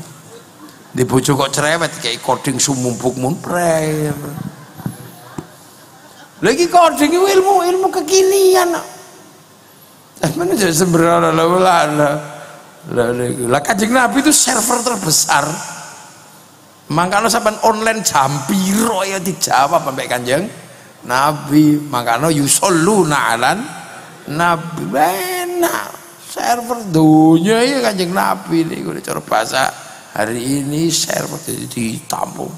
Di bojo kok cerewet kayak coding sumumpuk mun pre. Lagi coding itu ilmu kekinian. Mana jadi sembrono lah Kanjeng Nabi itu server terbesar. Makanya sampai online jam piro ya dijawab sampai Kanjeng Nabi. Makanya yusholluna alan Nabi benar server dunia ya Kanjeng Nabi ini. Gue cara bahasa hari ini server jadi ditampung.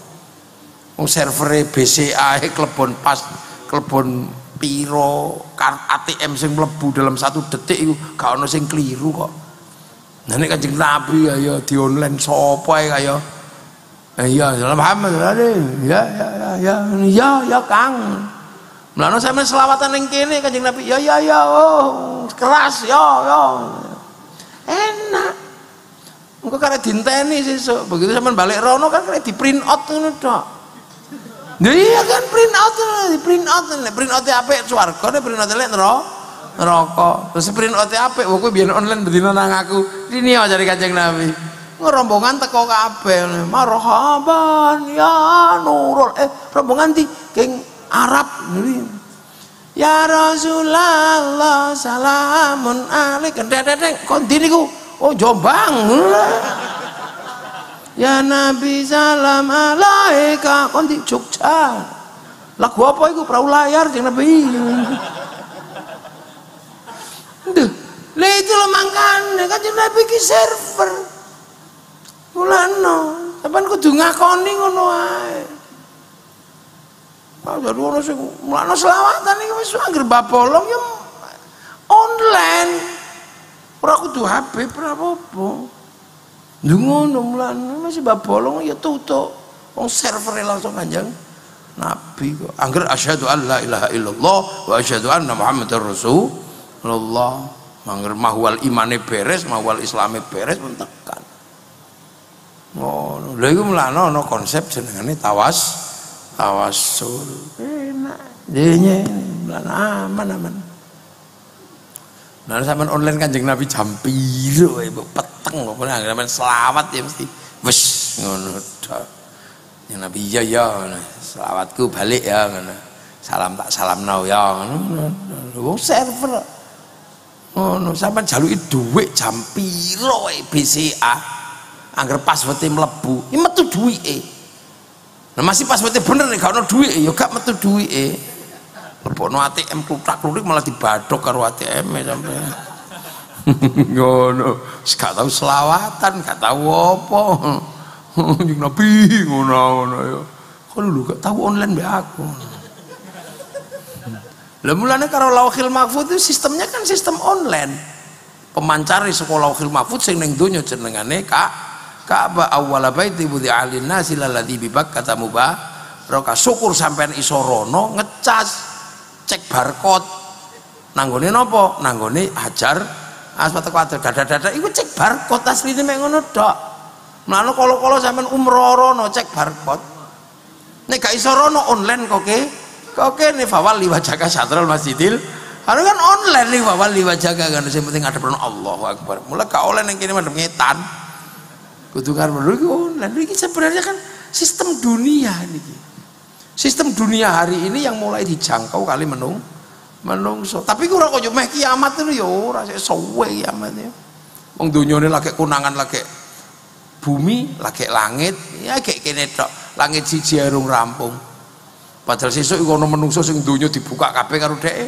servere BCA klebon pas klebon piro ATM sing mlebu dalam 1 detik iku gak ono sing keliru kok. Nah nek Kanjeng Nabi ya di online sapa ae kaya iya Muhammad ya Kang. Mulane sampe selawatan ning kene Kanjeng Nabi ya oh keras ya. Enak. Engko karek dinteni sesuk. Begitu sampean balik rono kan karek di print out ngono tok. Nah iya kan print out apik swarga, nek print out elek neraka. Terus print out apik, kowe biyen online bedino nang aku. Ini ya dari Kanjeng Nabi. Rombongan teko kabeh. Marhaban ya Nurul. Rombongan di geng Arab. Ya Rasulullah salamun alaikum. Dedeng kon ndi niku? Oh Jombang. Ya Nabi salam alaika kon di Jogja. Lagu apa iku perahu layar jeung Nabi. Duh, lha itu lho mangkane kan Nabi ki server. Mulane sampean kudu ngakoni ngono ae. Jadi ono sing mulane selawatan iki wis anggere babolong ya online. Ora kudu HP ora apa-apa. Ngono mulane masih babolong ya tutuk. Wong servere langsung Kanjeng Nabi kok. Angger asyhadu an la ilaha illallah wa asyhadu anna Muhammadar Rasulullah. Angger mahwal imane beres, mahwal islame beres pun tekan. Ngono. Lha iku mulane ana konsep jenengane tawassul. Enak. Dene mulane aman. Nah sampean online Kanjeng Nabi jam piro peteng kok sampean selawat ya mesti wis ngono tok. Ya Nabi ya selawatku balik ya ngono. Salam tak salamno ya ngono. Wong server. Ngono sampean jaluki dhuwit jam piro BCA. Angger password-e mlebu, iki metu duwike. Nah masih password-e bener nek gak ono duwike ya gak metu duwike. Lebokno ATM kluthak-kluthik malah dibadhok karo ATM-e sampean. Ngono, gak tau selawatan, gak tau apa. Kanjeng Nabi ngono ya. Kok lu gak tau online mbek aku. Lah mulane karo Lauhil Mahfuz itu sistemnya kan sistem online. Pemancari sekolah Lauhil Mahfuz sing ning donya jenengane Ka'bah awwala baiti wudi'a lin-nasi lalladzi bi Bakkah mubarakah. Syukur sampean iso rono ngecas cek barcode nanggone napa nanggone Hajar Aswad Kuadrat dada-dada iku cek barcode asline mek ngono tok. Mlane kala-kala sampean umroh rono cek barcode nek gak iso rono online kok kene fawali wajaka syatral masjidil harus kan online nih fawali wajaka kan sing penting ada peron Allahu Akbar. Mula gak oleh ning kene madhep ngetan kudu karo online iki sebenarnya kan sistem dunia niki. Sistem dunia hari ini yang mulai dijangkau kali menungso. Tapi ora kok meh kiamat itu ya ora sik suwe kiamat ya. Wong dunyane lagi kunangan lagi bumi, lagi langit, ya kayak kene tok. Langit siji urung rampung. Padahal sesuk iku ana menungso sing donya dibuka kabeh karo dheke.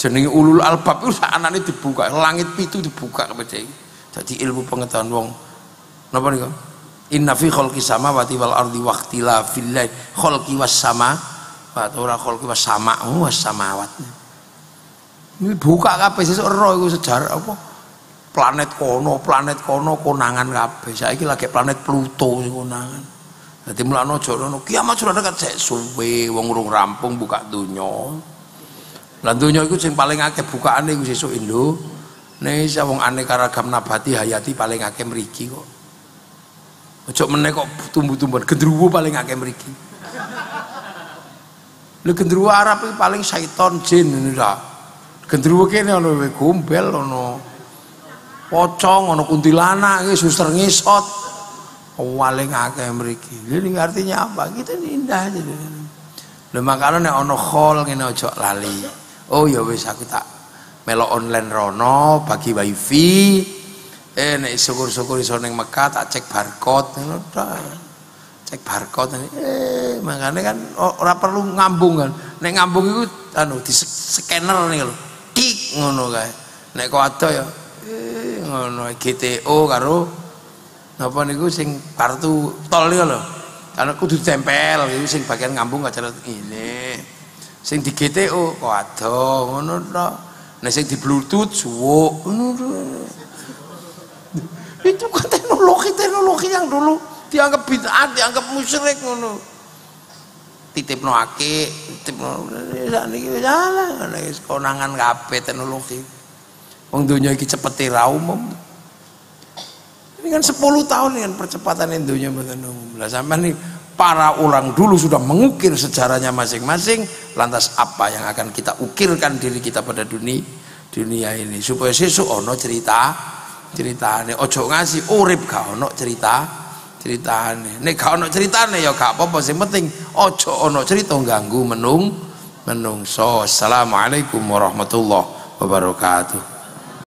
Jenenge ulul albab iku sakjane dibuka, langit pitu dibuka kabeh dheke. Dadi ilmu pengetahuan wong napa niku? Inna fi khalqi samawati wal ardi waqtilafil lail khalqi was sama wa ora khalqi was sama was samawat. Ini buka kabeh sesuk ero iku sejarah apa planet kono konangan kabeh. Saiki lagi planet Pluto sing konangan. Dadi mulane aja ngono kiamat sudah dekat sik suwe wong urung rampung buka donya. Lah donya iku sing paling akeh bukaane iku sesuk Indonesia wong aneka ragam nabati hayati paling akeh mriki kok. Ojo meneh kok tumbuh-tumbuhan gendruwo paling akeh mriki. Lha gendruwo Arab iki paling syaiton jin ngono ta. Gendruwo kene ana gombel ana pocong ana kuntilanak iki suster ngisot. Paling akeh mriki. Lha iki artinya apa? Kita indah aja. Lha makane nek ana khol ngene ojo lali. Oh ya wis aku tak melok online rono bagi wifi. Nek syukur-syukur iso ning Mekah tak cek barcode ngono ta. Cek barcode makane kan ora perlu ngambung kan. Nek ngambung iku anu di scanner nih lho. Tik ngono kae. Nek kok ada ya ngono GTO karo napa niku sing kartu tol niku lho. Karena kudu tempel iki sing bagian ngambung aja ngene. Sing di GTO kok ado ngono tok. Nek sing di Bluetooth suwuk ngono. Itu kan teknologi yang dulu dianggap bid'ah, dianggap musyrik ngono. Titipno akeh, titipno sakniki wis ala wis konangan kabeh teknologi. Wong donya iki cepete ra umum. Ini kan 10 tahun dengan percepatan dunia mboten umum. Lah sampean nih para orang dulu sudah mengukir sejarahnya masing-masing, lantas apa yang akan kita ukirkan diri kita pada dunia ini supaya sesuk ono ceritane ojo ngasih urip gak ono ceritane. Nek gak ono ceritane ya gak apa-apa, sing penting ojo ono cerita ganggu menungso. Assalamualaikum warahmatullahi wabarakatuh.